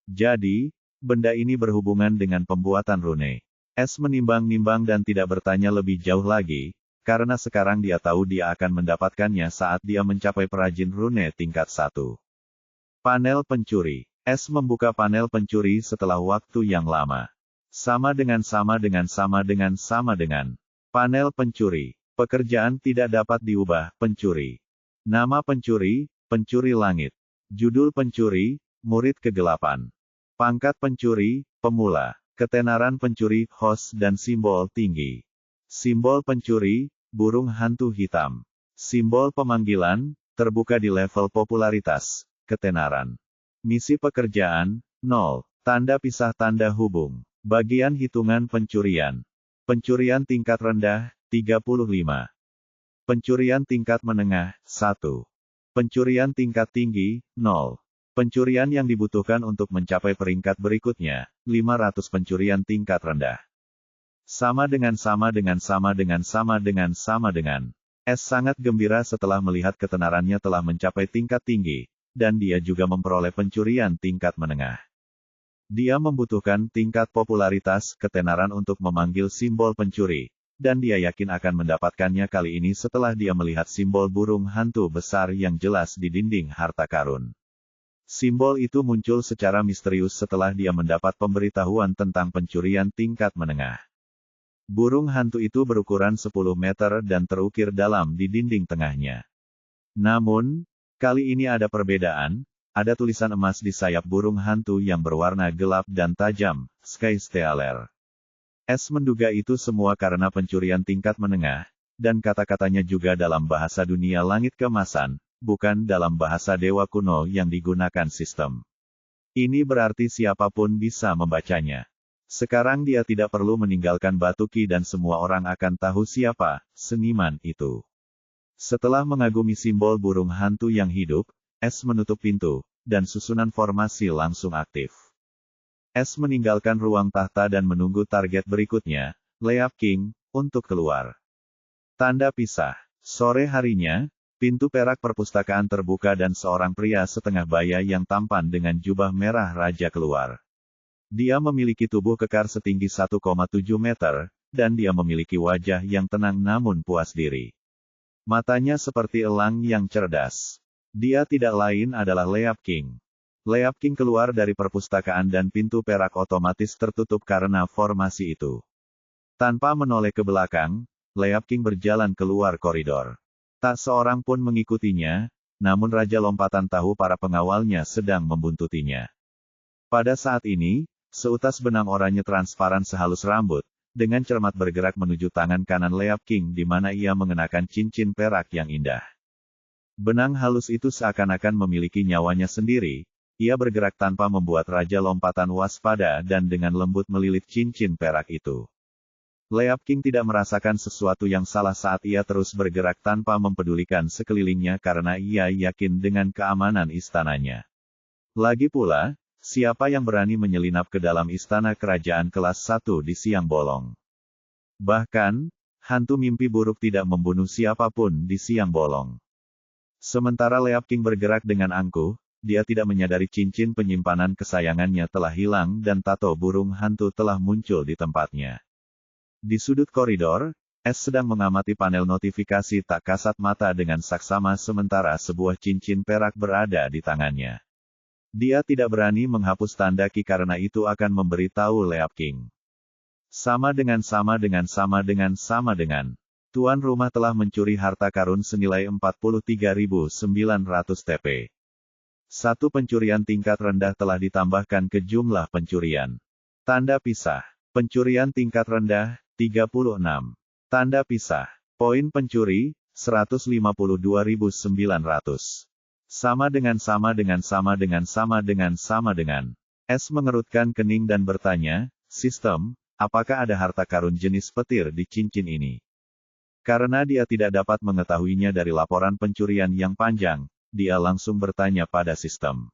Jadi, benda ini berhubungan dengan pembuatan rune. S menimbang-nimbang dan tidak bertanya lebih jauh lagi, karena sekarang dia tahu dia akan mendapatkannya saat dia mencapai perajin rune tingkat 1. Panel pencuri. S membuka panel pencuri setelah waktu yang lama. Sama dengan. Panel pencuri. Pekerjaan tidak dapat diubah, pencuri. Nama pencuri, pencuri langit. Judul pencuri, murid kegelapan. Pangkat pencuri, pemula. Ketenaran pencuri, host dan simbol tinggi. Simbol pencuri, burung hantu hitam. Simbol pemanggilan, terbuka di level popularitas, ketenaran. Misi pekerjaan, 0. Tanda pisah tanda hubung. Bagian hitungan pencurian. Pencurian tingkat rendah, 35. Pencurian tingkat menengah, 1. Pencurian tingkat tinggi, 0. Pencurian yang dibutuhkan untuk mencapai peringkat berikutnya, 500 pencurian tingkat rendah. Sama dengan. S sangat gembira setelah melihat ketenarannya telah mencapai tingkat tinggi, dan dia juga memperoleh pencurian tingkat menengah. Dia membutuhkan tingkat popularitas ketenaran untuk memanggil simbol pencuri, dan dia yakin akan mendapatkannya kali ini setelah dia melihat simbol burung hantu besar yang jelas di dinding harta karun. Simbol itu muncul secara misterius setelah dia mendapat pemberitahuan tentang pencurian tingkat menengah. Burung hantu itu berukuran 10 meter dan terukir dalam di dinding tengahnya. Namun, kali ini ada perbedaan, ada tulisan emas di sayap burung hantu yang berwarna gelap dan tajam, Sky Stealer. S menduga itu semua karena pencurian tingkat menengah, dan kata-katanya juga dalam bahasa dunia langit keemasan, bukan dalam bahasa dewa kuno yang digunakan sistem. Ini berarti siapapun bisa membacanya. Sekarang dia tidak perlu meninggalkan Batu Ki dan semua orang akan tahu siapa seniman itu. Setelah mengagumi simbol burung hantu yang hidup, S menutup pintu, dan susunan formasi langsung aktif. S meninggalkan ruang tahta dan menunggu target berikutnya, Leap King, untuk keluar. Tanda pisah. Sore harinya, pintu perak perpustakaan terbuka dan seorang pria setengah baya yang tampan dengan jubah merah raja keluar. Dia memiliki tubuh kekar setinggi 1,7 meter, dan dia memiliki wajah yang tenang namun puas diri. Matanya seperti elang yang cerdas. Dia tidak lain adalah Leap King. Leap King keluar dari perpustakaan dan pintu perak otomatis tertutup karena formasi itu. Tanpa menoleh ke belakang, Leap King berjalan keluar koridor. Tak seorang pun mengikutinya, namun Raja Lompatan tahu para pengawalnya sedang membuntutinya. Pada saat ini, seutas benang oranye transparan sehalus rambut, dengan cermat bergerak menuju tangan kanan Leap King di mana ia mengenakan cincin perak yang indah. Benang halus itu seakan-akan memiliki nyawanya sendiri, ia bergerak tanpa membuat Raja Lompatan waspada dan dengan lembut melilit cincin perak itu. Leap King tidak merasakan sesuatu yang salah saat ia terus bergerak tanpa mempedulikan sekelilingnya karena ia yakin dengan keamanan istananya. Lagi pula, siapa yang berani menyelinap ke dalam istana kerajaan kelas 1 di siang bolong? Bahkan, hantu mimpi buruk tidak membunuh siapapun di siang bolong. Sementara Leap King bergerak dengan angkuh, dia tidak menyadari cincin penyimpanan kesayangannya telah hilang dan tato burung hantu telah muncul di tempatnya. Di sudut koridor, S sedang mengamati panel notifikasi tak kasat mata dengan saksama sementara sebuah cincin perak berada di tangannya. Dia tidak berani menghapus tanda Ki karena itu akan memberitahu Leap King. Sama dengan. Tuan rumah telah mencuri harta karun senilai 43.900 TP. Satu pencurian tingkat rendah telah ditambahkan ke jumlah pencurian. Tanda pisah. Pencurian tingkat rendah, 36. Tanda pisah. Poin pencuri, 152.900. Sama dengan. S mengerutkan kening dan bertanya, sistem, apakah ada harta karun jenis petir di cincin ini? Karena dia tidak dapat mengetahuinya dari laporan pencurian yang panjang, dia langsung bertanya pada sistem.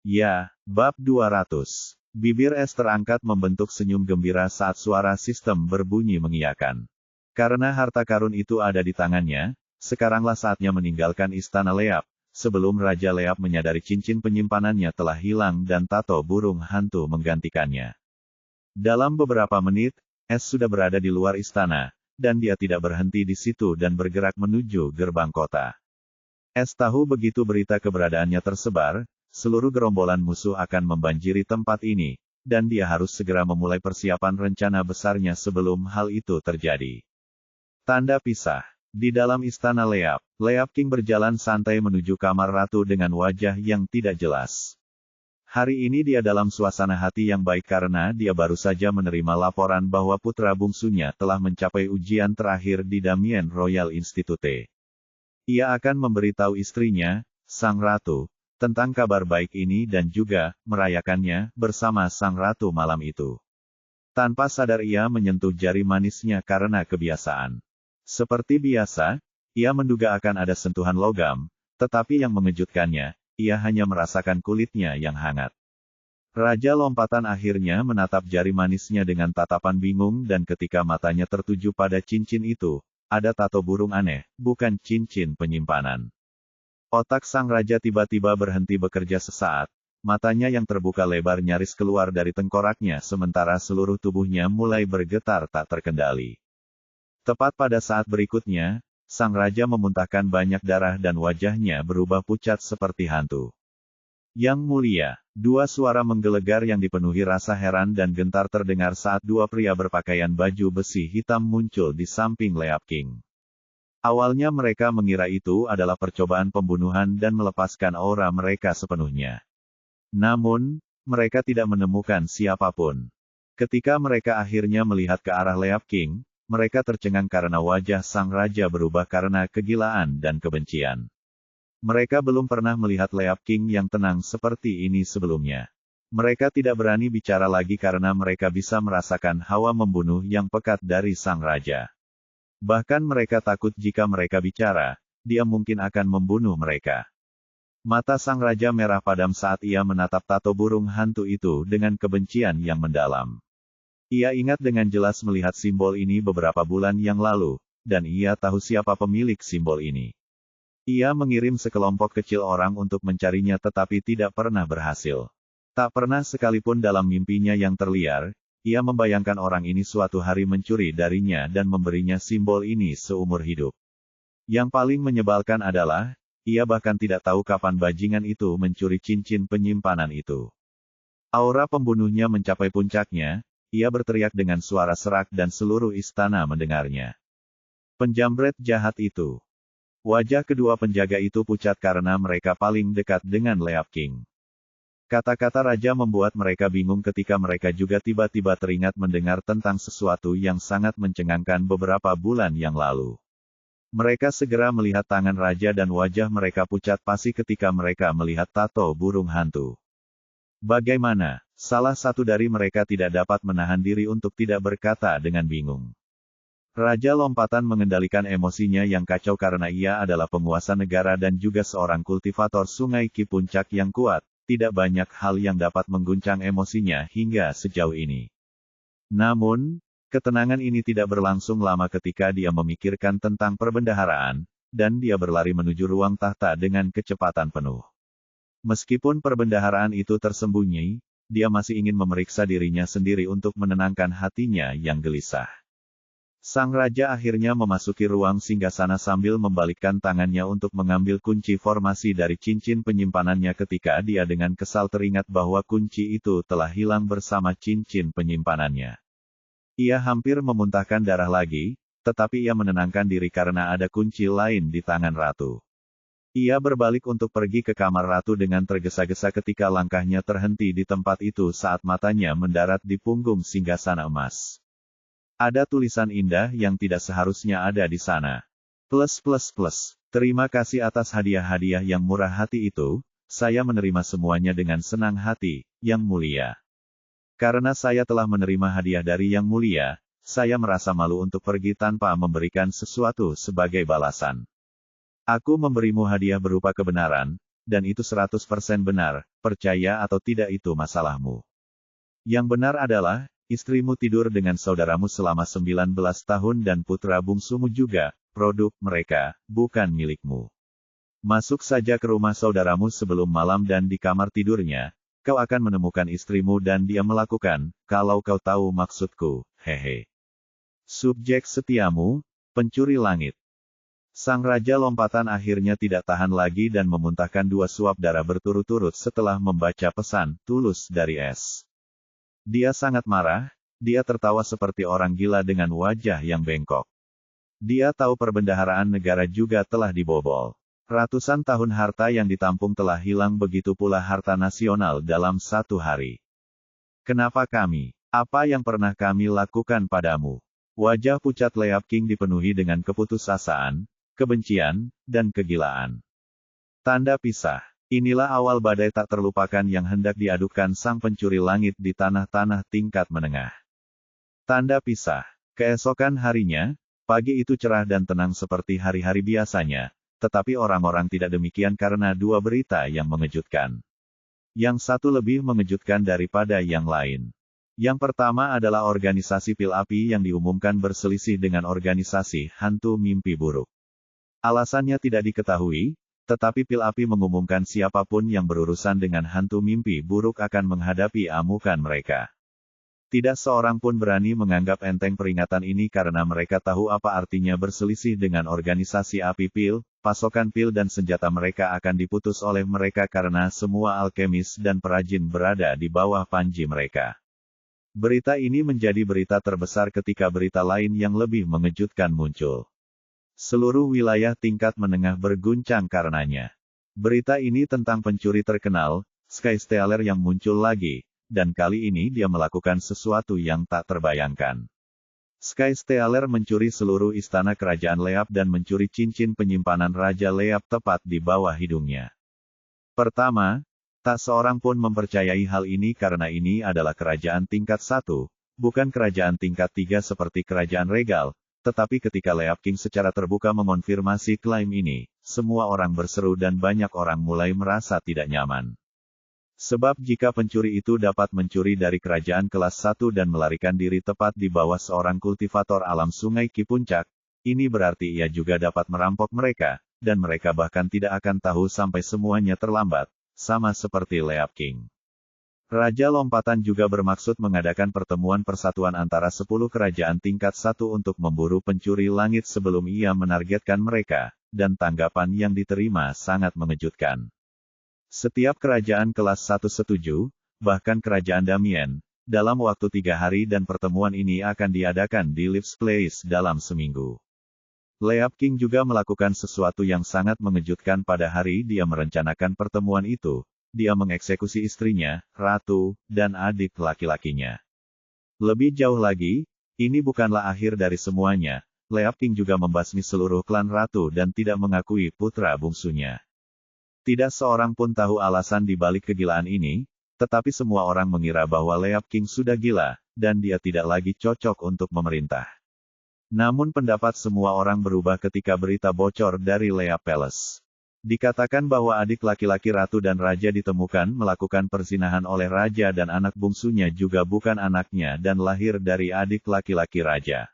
Ya, bab 200. Bibir S terangkat membentuk senyum gembira saat suara sistem berbunyi mengiyakan. Karena harta karun itu ada di tangannya, sekaranglah saatnya meninggalkan istana Leap, sebelum Raja Leap menyadari cincin penyimpanannya telah hilang dan tato burung hantu menggantikannya. Dalam beberapa menit, S sudah berada di luar istana, dan dia tidak berhenti di situ dan bergerak menuju gerbang kota. S tahu begitu berita keberadaannya tersebar, seluruh gerombolan musuh akan membanjiri tempat ini, dan dia harus segera memulai persiapan rencana besarnya sebelum hal itu terjadi. Tanda pisah. Di dalam istana Leap, Leap King berjalan santai menuju kamar ratu dengan wajah yang tidak jelas. Hari ini dia dalam suasana hati yang baik karena dia baru saja menerima laporan bahwa putra bungsunya telah mencapai ujian terakhir di Damien Royal Institute. Ia akan memberitahu istrinya, Sang Ratu, tentang kabar baik ini dan juga merayakannya bersama Sang Ratu malam itu. Tanpa sadar ia menyentuh jari manisnya karena kebiasaan. Seperti biasa, ia menduga akan ada sentuhan logam, tetapi yang mengejutkannya, ia hanya merasakan kulitnya yang hangat. Raja Lompatan akhirnya menatap jari manisnya dengan tatapan bingung dan ketika matanya tertuju pada cincin itu, ada tato burung aneh, bukan cincin penyimpanan. Otak sang raja tiba-tiba berhenti bekerja sesaat, matanya yang terbuka lebar nyaris keluar dari tengkoraknya sementara seluruh tubuhnya mulai bergetar tak terkendali. Tepat pada saat berikutnya, sang raja memuntahkan banyak darah dan wajahnya berubah pucat seperti hantu. Yang mulia, dua suara menggelegar yang dipenuhi rasa heran dan gentar terdengar saat dua pria berpakaian baju besi hitam muncul di samping Leap King. Awalnya mereka mengira itu adalah percobaan pembunuhan dan melepaskan aura mereka sepenuhnya. Namun, mereka tidak menemukan siapapun. Ketika mereka akhirnya melihat ke arah Leap King, mereka tercengang karena wajah sang raja berubah karena kegilaan dan kebencian. Mereka belum pernah melihat Leap King yang tenang seperti ini sebelumnya. Mereka tidak berani bicara lagi karena mereka bisa merasakan hawa membunuh yang pekat dari sang raja. Bahkan mereka takut jika mereka bicara, dia mungkin akan membunuh mereka. Mata sang raja merah padam saat ia menatap tato burung hantu itu dengan kebencian yang mendalam. Ia ingat dengan jelas melihat simbol ini beberapa bulan yang lalu, dan ia tahu siapa pemilik simbol ini. Ia mengirim sekelompok kecil orang untuk mencarinya tetapi tidak pernah berhasil. Tak pernah sekalipun dalam mimpinya yang terliar, ia membayangkan orang ini suatu hari mencuri darinya dan memberinya simbol ini seumur hidup. Yang paling menyebalkan adalah, ia bahkan tidak tahu kapan bajingan itu mencuri cincin penyimpanan itu. Aura pembunuhnya mencapai puncaknya, ia berteriak dengan suara serak dan seluruh istana mendengarnya. Penjamret jahat itu. Wajah kedua penjaga itu pucat karena mereka paling dekat dengan Leap King. Kata-kata raja membuat mereka bingung ketika mereka juga tiba-tiba teringat mendengar tentang sesuatu yang sangat mencengangkan beberapa bulan yang lalu. Mereka segera melihat tangan raja dan wajah mereka pucat pasi ketika mereka melihat tato burung hantu. Bagaimana? Salah satu dari mereka tidak dapat menahan diri untuk tidak berkata dengan bingung. Raja Lompatan mengendalikan emosinya yang kacau karena ia adalah penguasa negara dan juga seorang kultivator sungai Ki Puncak yang kuat. Tidak banyak hal yang dapat mengguncang emosinya hingga sejauh ini. Namun, ketenangan ini tidak berlangsung lama ketika dia memikirkan tentang perbendaharaan, dan dia berlari menuju ruang tahta dengan kecepatan penuh. Meskipun perbendaharaan itu tersembunyi, dia masih ingin memeriksa dirinya sendiri untuk menenangkan hatinya yang gelisah. Sang raja akhirnya memasuki ruang singgasana sambil membalikkan tangannya untuk mengambil kunci formasi dari cincin penyimpanannya ketika dia dengan kesal teringat bahwa kunci itu telah hilang bersama cincin penyimpanannya. Ia hampir memuntahkan darah lagi, tetapi ia menenangkan diri karena ada kunci lain di tangan ratu. Ia berbalik untuk pergi ke kamar ratu dengan tergesa-gesa ketika langkahnya terhenti di tempat itu saat matanya mendarat di punggung singgasana emas. Ada tulisan indah yang tidak seharusnya ada di sana. Plus. Terima kasih atas hadiah-hadiah yang murah hati itu, saya menerima semuanya dengan senang hati, Yang Mulia. Karena saya telah menerima hadiah dari Yang Mulia, saya merasa malu untuk pergi tanpa memberikan sesuatu sebagai balasan. Aku memberimu hadiah berupa kebenaran, dan itu 100% benar, percaya atau tidak itu masalahmu. Yang benar adalah, istrimu tidur dengan saudaramu selama 19 tahun dan putra bungsumu juga, produk mereka, bukan milikmu. Masuk saja ke rumah saudaramu sebelum malam dan di kamar tidurnya, kau akan menemukan istrimu dan dia melakukan, kalau kau tahu maksudku, hehe. Subjek setiamu, pencuri langit. Sang Raja Lompatan akhirnya tidak tahan lagi dan memuntahkan 2 suap darah berturut-turut setelah membaca pesan tulus dari S. Dia sangat marah, dia tertawa seperti orang gila dengan wajah yang bengkok. Dia tahu perbendaharaan negara juga telah dibobol. Ratusan tahun harta yang ditampung telah hilang begitu pula harta nasional dalam 1 hari. Kenapa kami? Apa yang pernah kami lakukan padamu? Wajah pucat Leap King dipenuhi dengan keputusasaan, kebencian, dan kegilaan. Tanda pisah. Inilah awal badai tak terlupakan yang hendak diadukan sang pencuri langit di tanah-tanah tingkat menengah. Tanda pisah. Keesokan harinya, pagi itu cerah dan tenang seperti hari-hari biasanya, tetapi orang-orang tidak demikian karena 2 berita yang mengejutkan. Yang satu lebih mengejutkan daripada yang lain. Yang pertama adalah organisasi pil api yang diumumkan berselisih dengan organisasi hantu mimpi buruk. Alasannya tidak diketahui, tetapi pil api mengumumkan siapapun yang berurusan dengan hantu mimpi buruk akan menghadapi amukan mereka. Tidak seorang pun berani menganggap enteng peringatan ini karena mereka tahu apa artinya berselisih dengan organisasi api pil, pasokan pil dan senjata mereka akan diputus oleh mereka karena semua alkemis dan perajin berada di bawah panji mereka. Berita ini menjadi berita terbesar ketika berita lain yang lebih mengejutkan muncul. Seluruh wilayah tingkat menengah berguncang karenanya. Berita ini tentang pencuri terkenal, Skystealer yang muncul lagi, dan kali ini dia melakukan sesuatu yang tak terbayangkan. Skystealer mencuri seluruh istana kerajaan Leap dan mencuri cincin penyimpanan Raja Leap tepat di bawah hidungnya. Pertama, tak seorang pun mempercayai hal ini karena ini adalah kerajaan tingkat 1, bukan kerajaan tingkat 3 seperti kerajaan regal, tetapi ketika Leap King secara terbuka mengonfirmasi klaim ini, semua orang berseru dan banyak orang mulai merasa tidak nyaman. Sebab jika pencuri itu dapat mencuri dari kerajaan kelas 1 dan melarikan diri tepat di bawah seorang kultivator alam Sungai Ki Puncak, ini berarti ia juga dapat merampok mereka, dan mereka bahkan tidak akan tahu sampai semuanya terlambat, sama seperti Leap King. Raja Lompatan juga bermaksud mengadakan pertemuan persatuan antara 10 kerajaan tingkat 1 untuk memburu pencuri langit sebelum ia menargetkan mereka, dan tanggapan yang diterima sangat mengejutkan. Setiap kerajaan kelas 1 setuju, bahkan kerajaan Damien, dalam waktu 3 hari dan pertemuan ini akan diadakan di Leaves Place dalam seminggu. Leap King juga melakukan sesuatu yang sangat mengejutkan pada hari dia merencanakan pertemuan itu. Dia mengeksekusi istrinya, ratu, dan adik laki-lakinya. Lebih jauh lagi, ini bukanlah akhir dari semuanya. Leap King juga membasmi seluruh klan ratu dan tidak mengakui putra bungsunya. Tidak seorang pun tahu alasan di balik kegilaan ini, tetapi semua orang mengira bahwa Leap King sudah gila, dan dia tidak lagi cocok untuk memerintah. Namun pendapat semua orang berubah ketika berita bocor dari Leap Palace. Dikatakan bahwa adik laki-laki ratu dan raja ditemukan melakukan perzinahan oleh raja dan anak bungsunya juga bukan anaknya dan lahir dari adik laki-laki raja.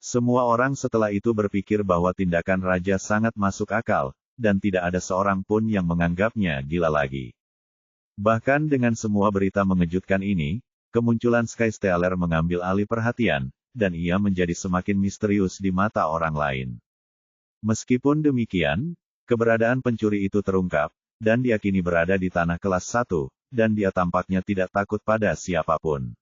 Semua orang setelah itu berpikir bahwa tindakan raja sangat masuk akal, dan tidak ada seorang pun yang menganggapnya gila lagi. Bahkan dengan semua berita mengejutkan ini, kemunculan Skystealer mengambil alih perhatian, dan ia menjadi semakin misterius di mata orang lain. Meskipun demikian, keberadaan pencuri itu terungkap, dan dia kini berada di tanah kelas 1, dan dia tampaknya tidak takut pada siapapun.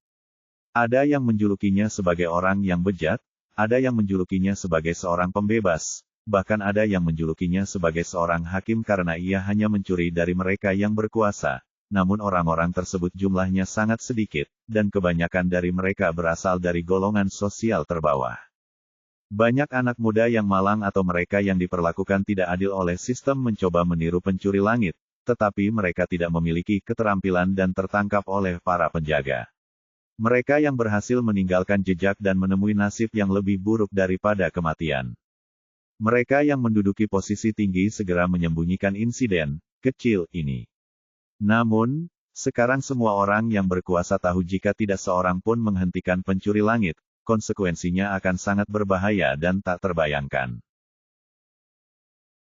Ada yang menjulukinya sebagai orang yang bejat, ada yang menjulukinya sebagai seorang pembebas, bahkan ada yang menjulukinya sebagai seorang hakim karena ia hanya mencuri dari mereka yang berkuasa, namun orang-orang tersebut jumlahnya sangat sedikit, dan kebanyakan dari mereka berasal dari golongan sosial terbawah. Banyak anak muda yang malang atau mereka yang diperlakukan tidak adil oleh sistem mencoba meniru pencuri langit, tetapi mereka tidak memiliki keterampilan dan tertangkap oleh para penjaga. Mereka yang berhasil meninggalkan jejak dan menemui nasib yang lebih buruk daripada kematian. Mereka yang menduduki posisi tinggi segera menyembunyikan insiden kecil ini. Namun, sekarang semua orang yang berkuasa tahu jika tidak seorang pun menghentikan pencuri langit, konsekuensinya akan sangat berbahaya dan tak terbayangkan.